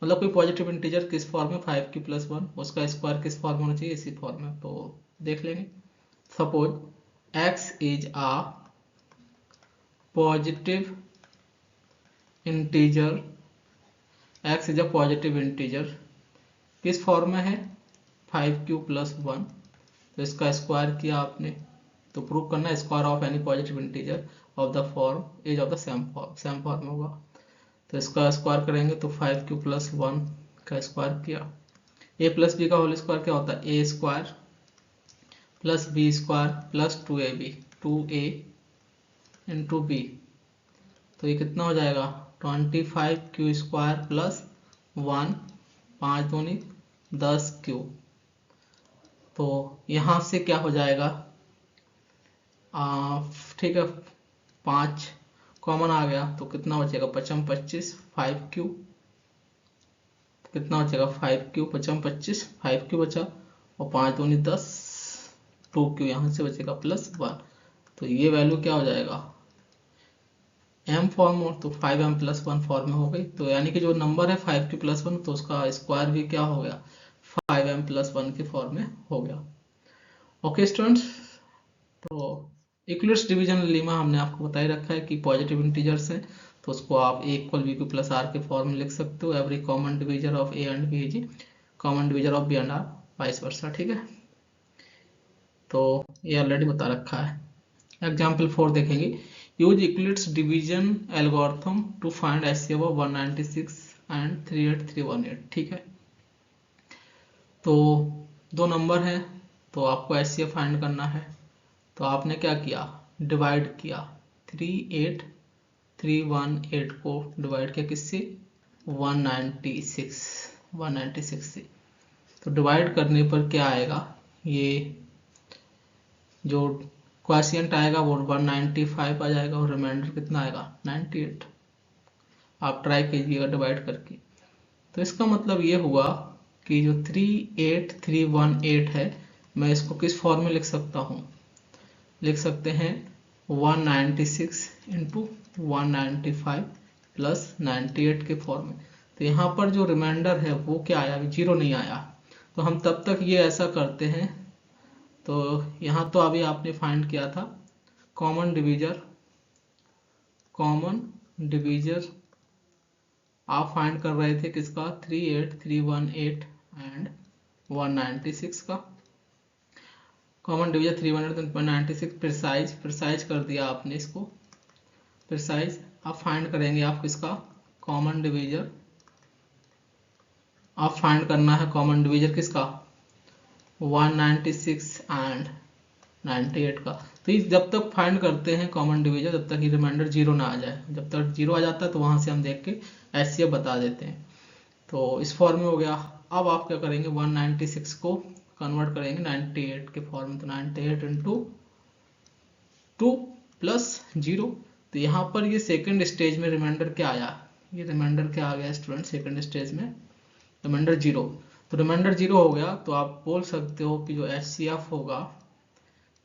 S1: मतलब कोई पॉजिटिव इंटीजर किस फॉर्म में 5q प्लस 1, उसका स्क्वायर किस फॉर्म में होना चाहिए, इसी फॉर्म में। तो देख लेंगे, suppose x is a positive integer, x is a positive integer किस फॉर्म में है 5q प्लस 1, तो इसका स्क्वायर किया आपने, तो प्रूव करना है square of any positive integer of the form is of the same form में होगा, तो इसका स्क्वायर करेंगे तो 5q प्लस 1 का स्क्वायर किया, a प्लस बी का होल स्क्वायर क्या होता है, a square plus b square plus 2ab 2a into b, तो ये कितना हो जाएगा 25q स्क्वायर प्लस 1 5 दूनी 10q, तो यहाँ से क्या हो जाएगा, ठीक है 5 कॉमन आ गया तो कितना बचेगा 5 25 5q, कितना बचेगा 5q 5 25 5q बचा और 5 दूनी 10 2q यहाँ से बचेगा प्लस 1, तो ये वैल्यू क्या हो जाएगा m फॉर्म, और तो 5m प्लस 1 फॉर्म में हो गई, तो यानी कि जो नंबर है 5q प्लस 1 तो उसका स्क्वायर भी क्या हो गया 5m प्लस 1 के फॉर्म में हो गया। ओके स्टूडेंट्स, तो यूक्लिड्स डिवीजन लीमा हमने आपको बता ही रखा है कि पॉजिटिव इंटीजर्स हैं तो उसको आप a equal b q plus r के फॉर्म में लिख सकते हो, every common divisor of a and b is common divisor of b and r vice versa, ठीक है, तो ये ऑलरेडी बता रखा है। एग्जाम्पल 4 देखेंगे, use Euclid's division algorithm to find HCF of 196 and 38318, ठीक है, तो दो नंबर है तो आपको HCF फाइंड करना है, तो आपने क्या किया डिवाइड किया 38318 को डिवाइड किया किससे 196 से, तो डिवाइड करने पर क्या आएगा, ये जो क्वोशिएंट आएगा वो 195 आ जाएगा और रिमाइंडर कितना आएगा 98। आप ट्राई कीजिएगा डिवाइड करके, तो इसका मतलब ये हुआ कि जो 38318 है मैं इसको किस फॉर्म में लिख सकता हूँ, लिख सकते हैं 196 इंटू 195 प्लस 98 के फॉर्म में, तो यहाँ पर जो रिमाइंडर है वो क्या आया, अभी जीरो नहीं आया, तो हम तब तक ये ऐसा करते हैं, तो यहाँ तो अभी आपने फाइंड किया था कॉमन डिवीजर आप फाइंड कर रहे थे किसका 38318 एंड 196 का, कॉमन डिवीजर 396 प्रिसाइज कर दिया आपने इसको, प्रिसाइज आप फाइंड करेंगे आप किसका कॉमन डिवीजर, आप फाइंड करना है कॉमन डिवीजर किसका 196 एंड 98 का, तो ये जब तक फाइंड करते हैं कॉमन डिवीजर तब तक ये रिमाइंडर जीरो ना आ जाए, जब तक जीरो आ जाता है तो वहां से हम देख के HCF बता देते हैं, तो इस फॉर्म में हो गया। अब आप क्या करेंगे 196 को कन्वर्ट करेंगे 98 के फॉर्म में, तो 98 इंटू 2 प्लस 0, तो यहाँ पर ये सेकंड स्टेज में रिमाइंडर क्या आया, ये रिमाइंडर क्या आ गया स्टूडेंट सेकंड स्टेज में रिमाइंडर 0, तो रिमाइंडर 0 हो गया तो आप बोल सकते हो कि जो HCF होगा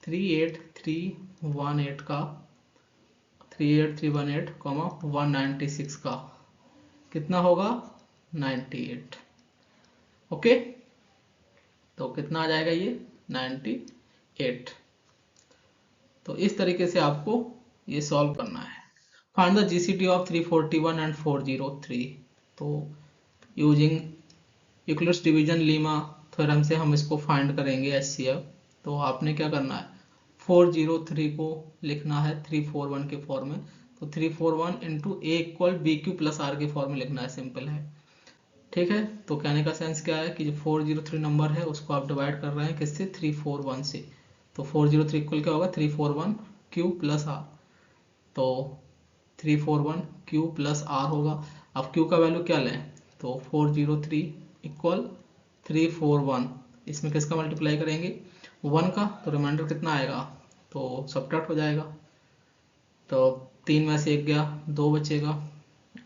S1: 38318 का 38318 196 का कितना होगा 98। ओके, तो कितना आ जाएगा ये 98। तो इस तरीके से आपको ये सॉल्व करना है। Find the GCD of 341 and 403। तो using Euclid's division lemma theorem से हम इसको फाइंड करेंगे एचसीएफ। तो आपने क्या करना है, 403 को लिखना है 341 के फॉर्म में। तो 341 into a equal b q plus r के फॉर्म में लिखना है, सिंपल है। ठीक है, तो कहने का सेंस क्या है कि जो 403 नंबर है उसको आप डिवाइड कर रहे हैं किससे, 341 से। तो 403 इक्वल क्या होगा, 341 क्यू प्लस आर। तो 341 क्यू प्लस आर होगा। अब क्यू का वैल्यू क्या लें, तो 403 इक्वल 341, इसमें किसका मल्टीप्लाई करेंगे, 1 का। तो रिमाइंडर कितना आएगा, तो सब्ट्रैक्ट हो जाएगा। तो 3 में से 1 गया, 2 बचेगा,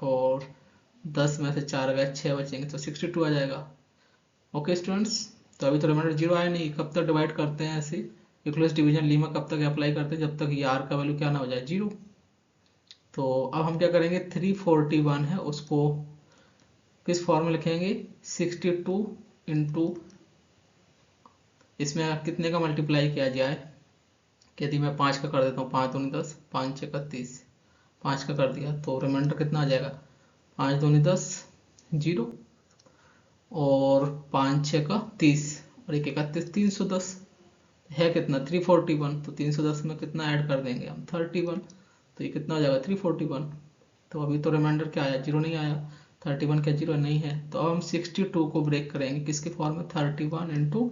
S1: और 10 में से 4 गए, 6 बचेंगे, तो 62 आ जाएगा। ओके स्टूडेंट्स, तो अभी तो रिमाइंडर 0 आया नहीं। कब तक डिवाइड करते हैं ऐसे, यूक्लिड्स डिवीजन लीमा कब तक अप्लाई करते हैं, जब तक ये आर का वैल्यू क्या ना हो जाए, 0। तो अब हम क्या करेंगे, 341 है उसको किस फॉर्म में लिखेंगे, 62 इंटू, इसमें कितने का मल्टीप्लाई किया जाए, यदि मैं 5 का कर देता हूँ, 5 दूनी 10, 5 6 30, 5 का कर दिया, तो रिमाइंडर कितना आ जाएगा, 5 दूनी 10, 0, और 5 6 का 30, और 1 31, 310 है कितना, 341। तो 310 में कितना ऐड कर देंगे हम, 31। तो ये कितना हो जाएगा, 341। तो अभी तो रिमाइंडर क्या आया, 0 नहीं आया। 31 क्या 0 नहीं है। तो अब हम 62 को ब्रेक करेंगे किसके फॉर्म में, 31 इंटू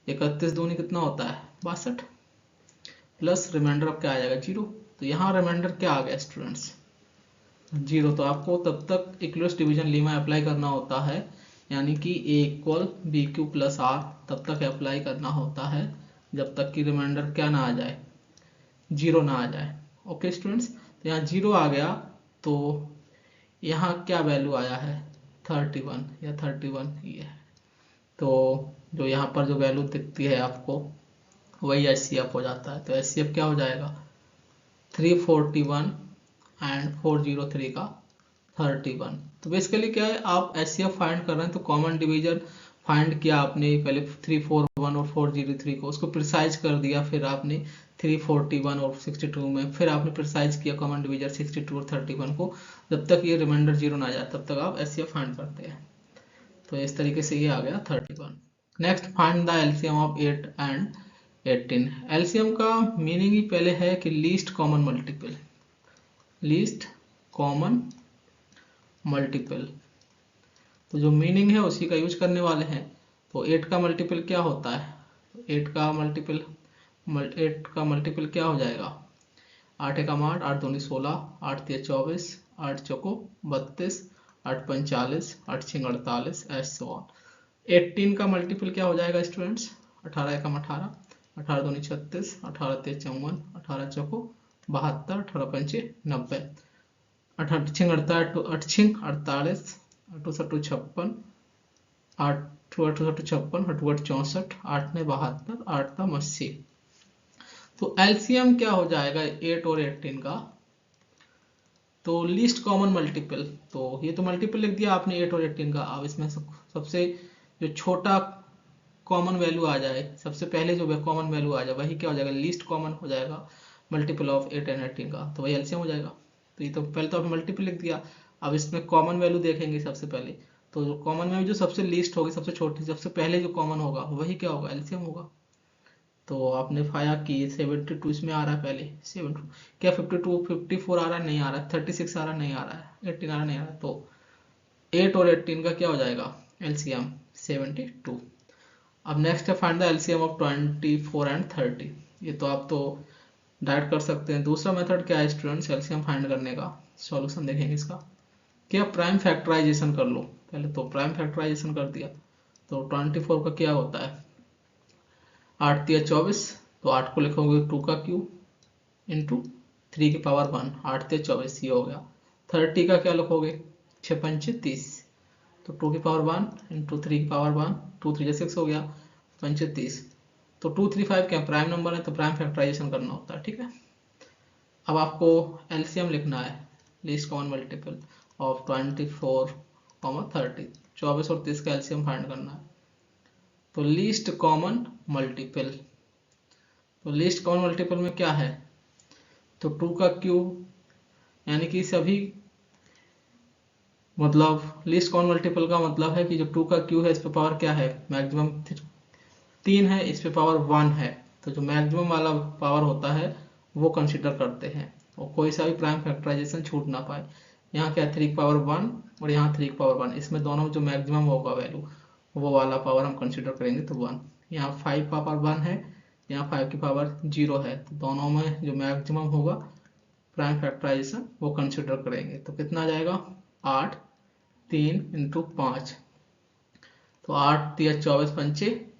S1: 31 दूनी कितना होता है, 62, प्लस रिमाइंडर अब क्या आ जाएगा, 0। तो यहाँ रिमाइंडर क्या आ गया स्टूडेंट्स, 0। तो आपको तब तक यूक्लिड्स डिवीजन लीमा अप्लाई करना होता है, यानी कि a equal b q plus r तब तक अप्लाई करना होता है जब तक कि रिमाइंडर क्या ना आ जाए, 0 ना आ जाए। ओके स्टूडेंट्स, तो यहाँ 0 आ गया, तो यहाँ क्या वैल्यू आया है, 31 या 31 ये है। तो जो यहाँ पर जो वैल्यू दिखती है आपको वही एचसीएफ हो जाता है। तो एचसीएफ क्या हो जाएगा, 341 एंड 403 का 31। तो बेसिकली क्या है, आप एचसीएफ फाइंड कर रहे हैं तो कॉमन डिवीजन फाइंड किया आपने, पहले 341 और 403 को उसको प्रिसाइज कर दिया, फिर आपने 341 और 62 में फिर आपने प्रिसाइज किया कॉमन डिवीजन 62 और 31 को। जब तक ये रिमाइंडर 0 ना आ जाए तब तक आप एचसीएफ फाइंड करते हैं। तो इस तरीके से ये आ गया 31। Next, find the LCM of 8 and 18। LCM का मीनिंग ही पहले है कि least common multiple, least common multiple. तो जो मीनिंग है उसी का यूज करने वाले हैं। तो 8 का मल्टीपल क्या होता है, 8 का मल्टीपल क्या हो जाएगा, 8 एकम 8, 8 दूनी 16, 8 तिया 24, 8 चौको 32, 8 पंच 40, 8 छिंग 48, ऐसे ऑन। 18 का मल्टीपल क्या हो जाएगा स्टूडेंट्स, 18 एकम 18, 18 दूनी 36, 18 तिया 54, 18 चौको 72, 18 पंचे 90, 18 छिंग 48, 8 सट्टू 56, 8 8 56, 8 64, 8 ने 72, 8 तम 80। तो एलसीएम क्या हो जाएगा 8 और 18 का, तो लीस्ट कॉमन मल्टीपल। तो ये तो मल्टीपल लिख दिया आपने 8 और 18 का। अब इसमें सबसे जो छोटा कॉमन वैल्यू आ जाए, सबसे पहले जो कॉमन वैल्यू आ जाए वही क्या हो जाएगा, लीस्ट कॉमन हो जाएगा मल्टीपल ऑफ 8 एंड 18 का, तो वही एलसीएम हो जाएगा। तो ये तो पहले तो आपने मल्टीपल लिख दिया, अब इसमें कॉमन वैल्यू देखेंगे सबसे पहले। तो जो कॉमन में जो सबसे लीस्ट होगी, सबसे छोटी, सबसे पहले जो कॉमन होगा वही क्या होगा, एलसीएम होगा। तो आपने पाया कि 72 इसमें आ रहा है पहले, 72 क्या 52 54 आ रहा है, नहीं आ रहा है, 36 आ रहा है, नहीं आ रहा है, 18 आ रहा है, नहीं आ रहा है। तो 8 और 18 का क्या हो जाएगा एलसीएम, 72। अब नेक्स्ट है find the LCM of 24 and 30। ये तो आप तो डायरेक्ट कर सकते हैं। दूसरा मेथड क्या है स्टूडेंट्स एलसीएम फाइंड करने का, सॉल्यूशन देखेंगे इसका। क्या प्राइम फैक्टराइजेशन कर लो, पहले तो प्राइम फैक्टराइजेशन कर दिया। तो 24 का क्या होता है, 8 तिया 24, तो 8 को लिखोगे 2 का क्यूब इंटू 3 की पावर 1, 8 तिया 24 ये हो गया। 30 का क्या लिखोगे, 6 पंचे 30, तो 2 की पावर 1 इंटू 3 की पावर 1, 2 3 6 हो गया, पंचे 30। तो 235 क्या प्राइम नंबर है, तो प्राइम फैक्टराइजेशन करना होता है, ठीक है। अब आपको एलसीएम लिखना है, लीस्ट कॉमन मल्टीपल ऑफ 24, 30, 24 और 30 का एलसीएम फाइंड करना है। तो लीस्ट कॉमन मल्टीपल, तो लीस्ट कॉमन मल्टीपल में क्या है, तो 2 का क्यूब, यानी कि सभी, मतलब लीस्ट कॉमन मल्टीपल का मतलब है कि जो 2 का क्यूब है इस पे पावर क्या है, मैक्सिमम 3 है, इस पे पावर 1 है, तो जो मैक्सिमम वाला पावर होता है वो कंसिडर करते हैं, और कोई सा भी प्राइम फैक्टराइजेशन छूट ना पाए। यहाँ क्या है, 3 की पावर 1 और यहाँ 3 की पावर 1, इसमें दोनों में जो मैक्सिमम होगा वैल्यू वो वाला पावर हम कंसिडर करेंगे, तो 1। यहाँ 5 पावर 1 है, यहाँ 5 की पावर 0 है, तो दोनों में जो मैक्सिमम होगा प्राइम फैक्टराइजेशन वो कंसिडर करेंगे। तो कितना आ जाएगा, 8, 3 इंटू 5, तो 8 तिया 24 पंचे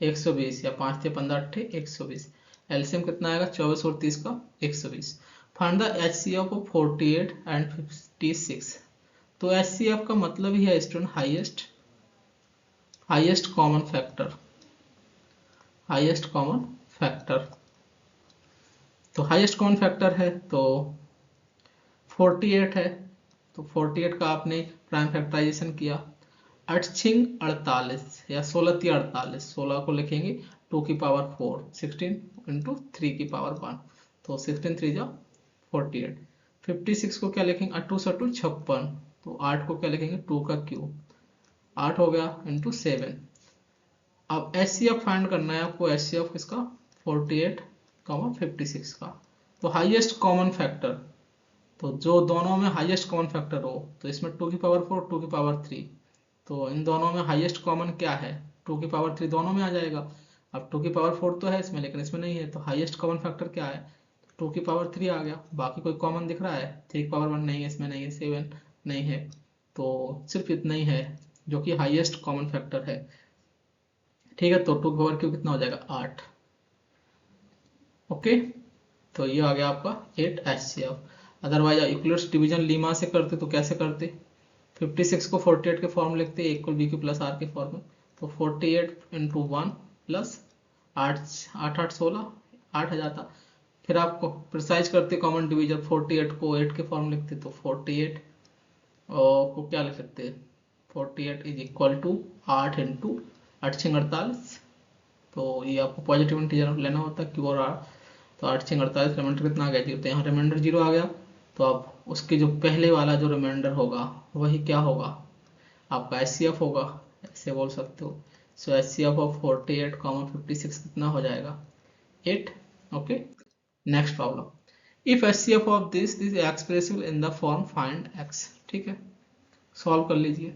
S1: 120, या 5 तिया 15 अट्ठे 120। एलसीएम कितना आएगा, 24 और 30 का 120। Find the HCF of 48 and 56। तो एचसीएफ का मतलब ही है student highest common factor, highest common factor. तो हाईएस्ट कॉमन फैक्टर है तो 48 है, तो 48 का आपने प्राइम फैक्टराइजेशन किया, 8 48 या 16 3 48, 16 को लिखेंगे 2 की पावर 4, 16 इंटू 3 की पावर 1, तो 16 3 जा 48। 56 को क्या लिखेंगे, 8 2 56, तो 8 को क्या लिखेंगे, 2 का क्यूब, 8 हो गया इंटू 7। अब एचसीएफ फाइंड करना है आपको, एचसीएफ किसका, 48 56 का। तो हाईएस्ट कॉमन फैक्टर, तो जो दोनों में हाईएस्ट कॉमन फैक्टर हो, तो इसमें 2 की पावर 4 2 की पावर 3, तो इन दोनों में हाईएस्ट कॉमन क्या है, 2 की पावर 3 दोनों में आ जाएगा। अब 2 की पावर 4 तो है इसमें, लेकिन इसमें नहीं है, तो हाईएस्ट कॉमन फैक्टर क्या है, 2 की पावर 3 आ गया। बाकी कोई कॉमन दिख रहा है, 3 की पावर 1 नहीं है, इसमें नहीं है, 7 नहीं है, तो सिर्फ इतना ही है जो कि हाईएस्ट कॉमन फैक्टर है। ठीक है, तो 2 की पावर क्यों कितना हो जाएगा, 8। ओके, तो ये आ गया आपका 8 HCF. Otherwise Euclid's division Lima से करते तो कैसे करते, 56 को 48 के फॉर्म लिखते, एक को बी क्यू प्लस आर के फॉर्म में, तो 48 इंटू 1 प्लस 8 8 8 16, 8 आ जाता। फिर आपको प्रिसाइज करते कॉमन डिवीजन, 48 को 8 के फॉर्म लिखते, तो 48 और को क्या लिख सकते हैं, 48 इज इक्वल टू 8 इंटू 8 6 48, तो ये आपको पॉजिटिव इंटीजर लेना होता है क्यू और आर, तो 8 6 48, रिमाइंडर कितना आ गया, जीरो, तो यहाँ रिमाइंडर 0 आ गया, तो अब उसके जो पहले वाला जो रिमाइंडर होगा वही क्या होगा, आपका एचसीएफ होगा, ऐसे बोल सकते हो। सो एचसीएफ ऑफ 48 56 कितना हो जाएगा, 8। Okay, next problem, if HCF of this is expressible in the form find x. ठीक है, सॉल्व कर लीजिए।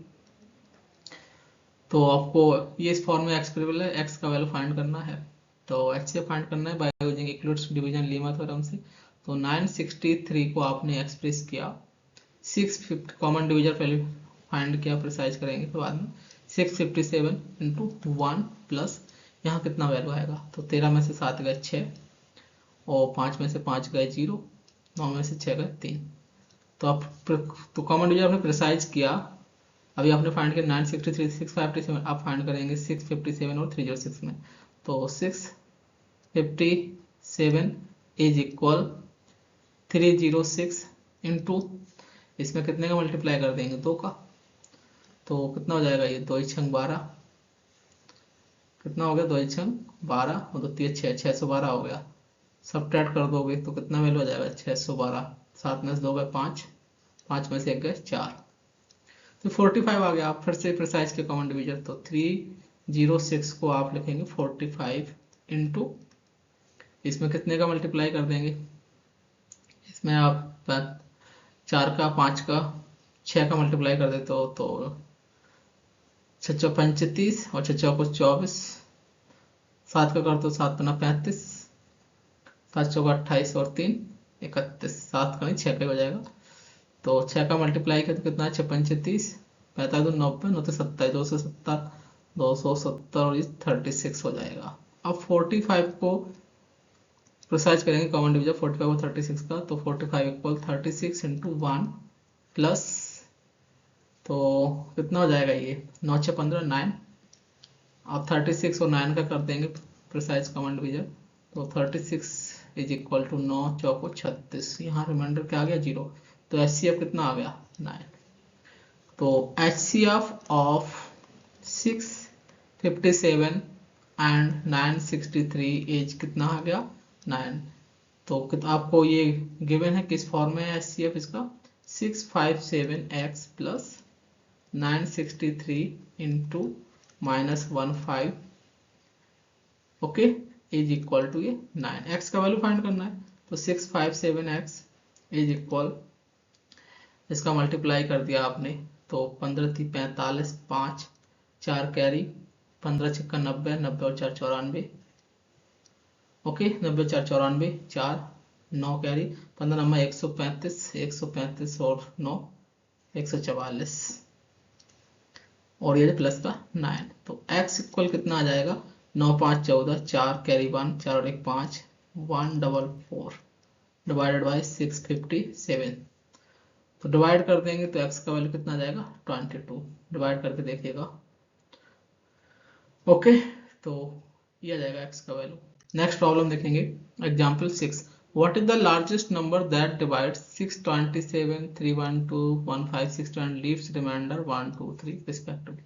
S1: तो आपको ये इस फॉर्म में एक्सप्रेसिबल है, एक्स का वैल्यू फाइंड करना है, तो एचसीएफ फाइंड करना है by using Euclid's division lemma theorem से। तो 963 को आपने एक्सप्रेस किया, 650 कॉमन डिवीजर पहले फाइंड किया, प्रिसाइज करेंगे फिर बाद में, 657 इंटू 1 प्लस यहाँ कितना वैल्यू आएगा, तो 13 में से 7 गए 6, और 5 में से 5 गए 0, 9 में से 6 गए 3, तो आप तो कॉमन डिवीजर आपने प्रिसाइज किया। अभी आपने फाइंड किया 963 657, आप फाइंड करेंगे 657 और 306 में, तो 657 इज इक्वल 306 इंटू, इसमें कितने का मल्टीप्लाई कर देंगे, 2 का, तो कितना हो जाएगा ये, 2 छंग 12, कितना हो गया, 2 छंग 12 और 2 3 6, 612 हो गया। सब्ट्रैक्ट कर दोगे तो कितना वैल्यू हो जाएगा, 612, 7 में से 2 गए 5, 5 में से 1 गए 4, तो 45 आ गया। आप फिर से प्रिसाइज के कॉमन डिवीजर, तो 306 को आप लिखेंगे 45 इंटू, इसमें कितने का मल्टीप्लाई कर देंगे, इसमें आप 4 का 5 का 6 का मल्टीप्लाई कर देते हो, तो 6 35 और 6 को 24, 7 का कर दो, 7 पना 35, 7 चौका 28 और 3 31, 7 का नहीं 6 का हो जाएगा, तो 6 का मल्टीप्लाई किया तो कितना है, 6 35, 45 90, 9 27, 270, 270 और 36 हो जाएगा। अब 45 को प्रोसाइज करेंगे कॉमन डिवीजन, 45 और 36 का, तो 45 इक्वल 36 इंटू 1 प्लस, तो कितना हो जाएगा ये, 9 6 15 9, आप 36 और 9 का कर देंगे प्रिसाइज कॉमन डिवीजन, तो 36 इज इक्वल टू 9 चौको 36, यहाँ रिमाइंडर क्या आ गया 0, तो एचसीएफ कितना आ गया 9। तो एचसीएफ ऑफ 657 एंड 963 एज कितना आ गया 9। तो आपको ये गिवन है किस फॉर्म में है एचसीएफ इसका 657x plus 963 into -15 okay is equal to ये 9। x का वैल्यू फाइंड करना है तो 657x इज इक्वल इसका मल्टीप्लाई कर दिया आपने तो 15 थी 45 5 4 कैरी 15 छक्का 90 90 और 4 94 ओके 90 4 94 4 9 कैरी 15 नंबर 135 135 और 9 144 और ये प्लस का 9 तो x इक्वल कितना आ जाएगा 9 5 14 4 कैरी 1 4 और 1 5 144 डिवाइडेड बाई 657 तो डिवाइड कर देंगे तो x का वैल्यू कितना आ जाएगा 22 डिवाइड करके देखिएगा ओके तो ये आ जाएगा x का वैल्यू। नेक्स्ट प्रॉब्लम देखेंगे example 6 what is the largest number that divides 627 312 1562 and leaves remainder 1 2 3 respectively.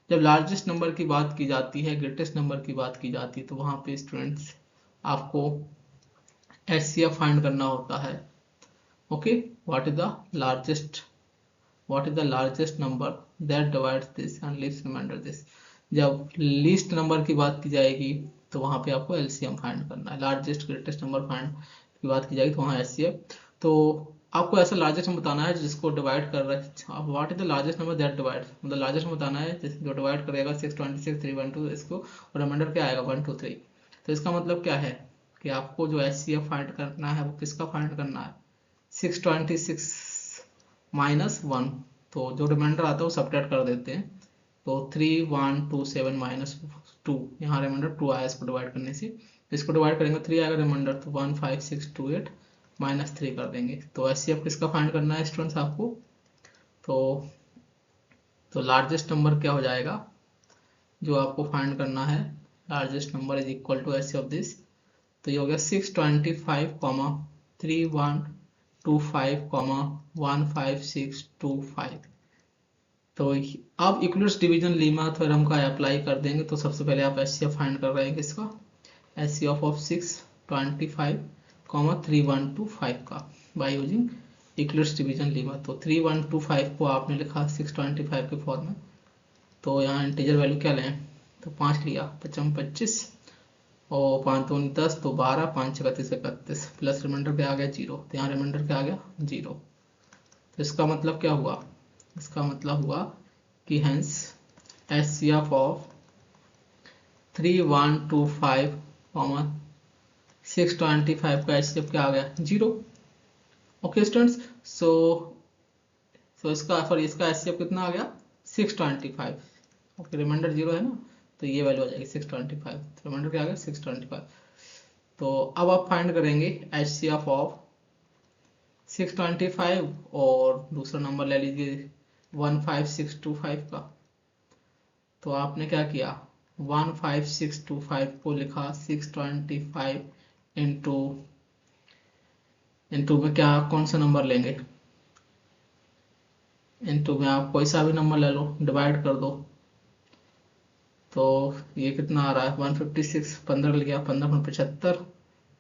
S1: जब लार्जेस्ट नंबर की बात की जाती है ग्रेटेस्ट नंबर की बात की जाती है तो वहां पे स्टूडेंट्स आपको एचसीएफ फाइंड करना होता है okay what is the largest number that divides this and leaves remainder this. जब लीस्ट नंबर की बात की जाएगी तो वहां पे आपको एलसीएम फाइंड करना है। लार्जेस्ट ग्रेटेस्ट नंबर फाइंड की बात की जाएगी तो वहां एचसीएफ तो आपको ऐसा लार्जेस्ट नंबर बताना है जिसको डिवाइड कर रहा है। What is the largest number that divide मतलब लार्जेस्ट नंबर बताना है जो डिवाइड करेगा 626 312 इसको और रिमाइंडर क्या आएगा 1 2 3। तो इसका मतलब क्या है कि आपको जो एचसीएफ फाइंड करना है वो किसका फाइंड करना है 626 माइनस 1 तो जो रिमाइंडर आता है वो सब्ट्रैक्ट कर देते हैं तो 3127 माइनस 2 यहाँ रिमाइंडर 2 आया इसको डिवाइड करने से इसको डिवाइड करेंगे 3 आएगा रिमाइंडर तो 15628 माइनस 3 कर देंगे। तो एचसीएफ किसका फाइंड करना है स्टूडेंट्स आपको तो लार्जेस्ट नंबर क्या हो जाएगा जो आपको फाइंड करना है largest number is equal to HCF this तो ये हो गया 625 3125 15625। तो अब इक्वलिट्स डिवीजन लीमा थ्योरम का अप्लाई कर देंगे तो सबसे पहले आप एचसीएफ फाइंड कर रहे हैं किसका एचसीएफ ऑफ 625 3125 का बाय यूजिंग इक्वलिट्स डिवीजन लीमा। तो 3125 को आपने लिखा 625 के फॉर्म में तो यहाँ इंटीजर वैल्यू क्या लें तो 5 लिया 55 25 और 5 2 10 तो 12 5 31 31 प्लस रिमाइंडर पे आ गया 0 तो यहाँ रिमाइंडर क्या आ गया 0। तो इसका मतलब क्या हुआ इसका मतलब हुआ कि हेंस एचसीएफ ऑफ 3125 625 का एचसीएफ क्या आ गया 0 ओके स्टूडेंट्स। सो इसका एचसीएफ कितना आ गया 625 ओके रिमाइंडर 0 है ना तो ये वैल्यू आ जाएगी 625 तो रिमाइंडर क्या आ गया 625। तो अब आप फाइंड करेंगे एचसीएफ ऑफ 625 और दूसरा नंबर ले लीजिए 15625 का। तो आपने क्या किया 15625 को लिखा 625 इंटू में क्या कौन सा नंबर लेंगे इंटू में आप कोई सा भी नंबर ले लो डिवाइड कर दो तो ये कितना आ रहा है 156 15 लिया 15 75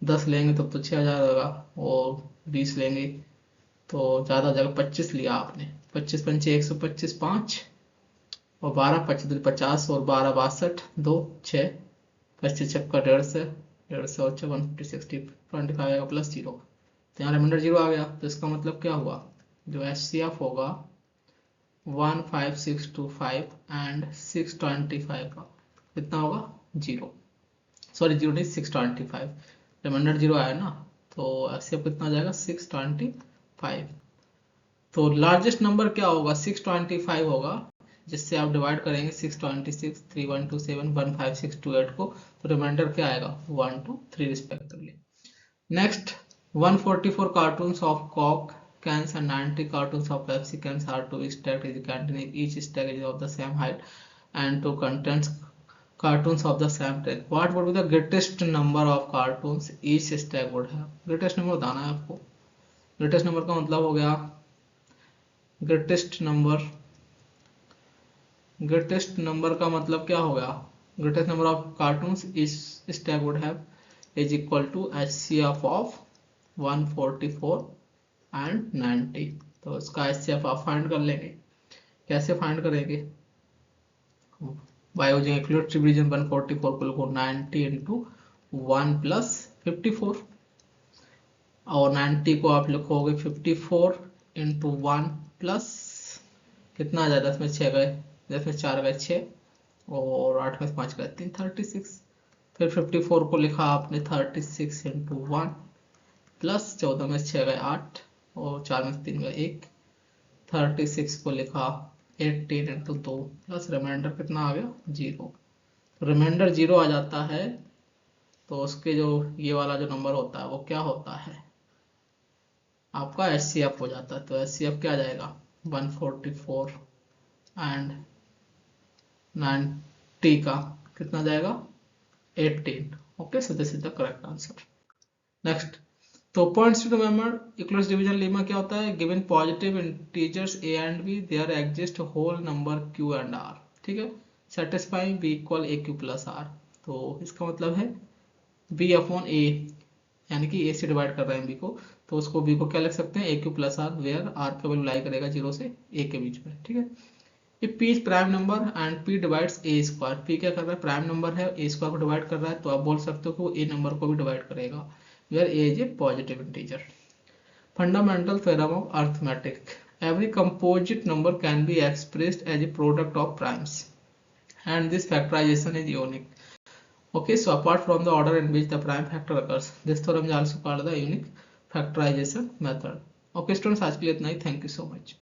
S1: 10 लेंगे तब तो 6000 होगा और 20 लेंगे तो ज़्यादा जगह 25 लिया आपने 25 पंचे 125 5 और 12 25 50 और 12 62 2 6 25 छक्का 150 और 150 25 आएगा प्लस 0 तो यहाँ रिमाइंडर 0 आ गया। तो इसका मतलब क्या हुआ जो एचसीएफ होगा 15625 एंड 625 का कितना होगा 0 सॉरी 0 नहीं 625 रिमाइंडर 0 आया ना तो एचसीएफ कितना आ जाएगा 625। तो लार्जेस्ट नंबर क्या होगा 625 होगा जिससे आप डिवाइड करेंगे 626 3127 15628 को तो रिमाइंडर क्या आएगा 1 2 3 respectively. Next 144 cartoons of Coke cans and 90 cartoons of Pepsi cans are to be stacked in the canteen. Each stack is of the same height and to contains cartoons of the same type. What would be the greatest number of cartoons each stack would have? Greatest number बताना है आपको। Greatest number का मतलब हो गया greatest number का मतलब क्या हो गया greatest number of cartoons is stack would have is equal to HCF of 144 and 90। तो इसका HCF आप फाइंड कर लेंगे। कैसे फाइंड करेंगे? बाय यूजिंग इक्विवेलेंट डिवीजन 144 को लिखो 90 इंटू 1 प्लस 54 और 90 को आप लिखोगे 54 इंटू 1 प्लस कितना आ जाए 10 में 6 गए, 10 में 4 गए 6 और 8 में 5 गए 3 36। फिर 54 को लिखा आपने 36 इंटू 1 प्लस 14 में 6 गए 8 और 4 में 3 गए 1। 36 को लिखा 18 इंटू 2 प्लस रिमाइंडर कितना आ गया 0। रिमाइंडर 0 आ जाता है तो उसके जो ये वाला जो नंबर होता है वो क्या होता है आपका HCF हो जाता है। तो HCF क्या आ जाएगा 144 एंड 90 का कितना जाएगा 18। Okay, so this is the correct answer. Next, तो points to remember, Euclid's division lemma क्या होता है? Given positive integers a and b there exist whole number q and r। ठीक है, satisfying b equal aq plus r। तो इसका मतलब है b अपॉन a, यानी कि a से डिवाइड कर रहे हैं b को, तो उसको b को क्या लिख सकते हैं aq plus r, where r का वैल्यू लाई करेगा 0 से a के बीच में। ठीक है, if p is prime number and p divides a square, p क्या कर रहा है प्राइम नंबर है a स्क्वायर को डिवाइड कर रहा है, तो आप बोल सकते हो कि वो a नंबर को भी डिवाइड करेगा where a is a positive integer। Fundamental theorem of arithmetic, every composite number can be expressed as a product of primes and this factorization is unique। Okay, so apart from the order in which the prime factor occurs, this theorem is also called the unique factorization method। Okay students, आज के लिए इतना ही। Thank you so much.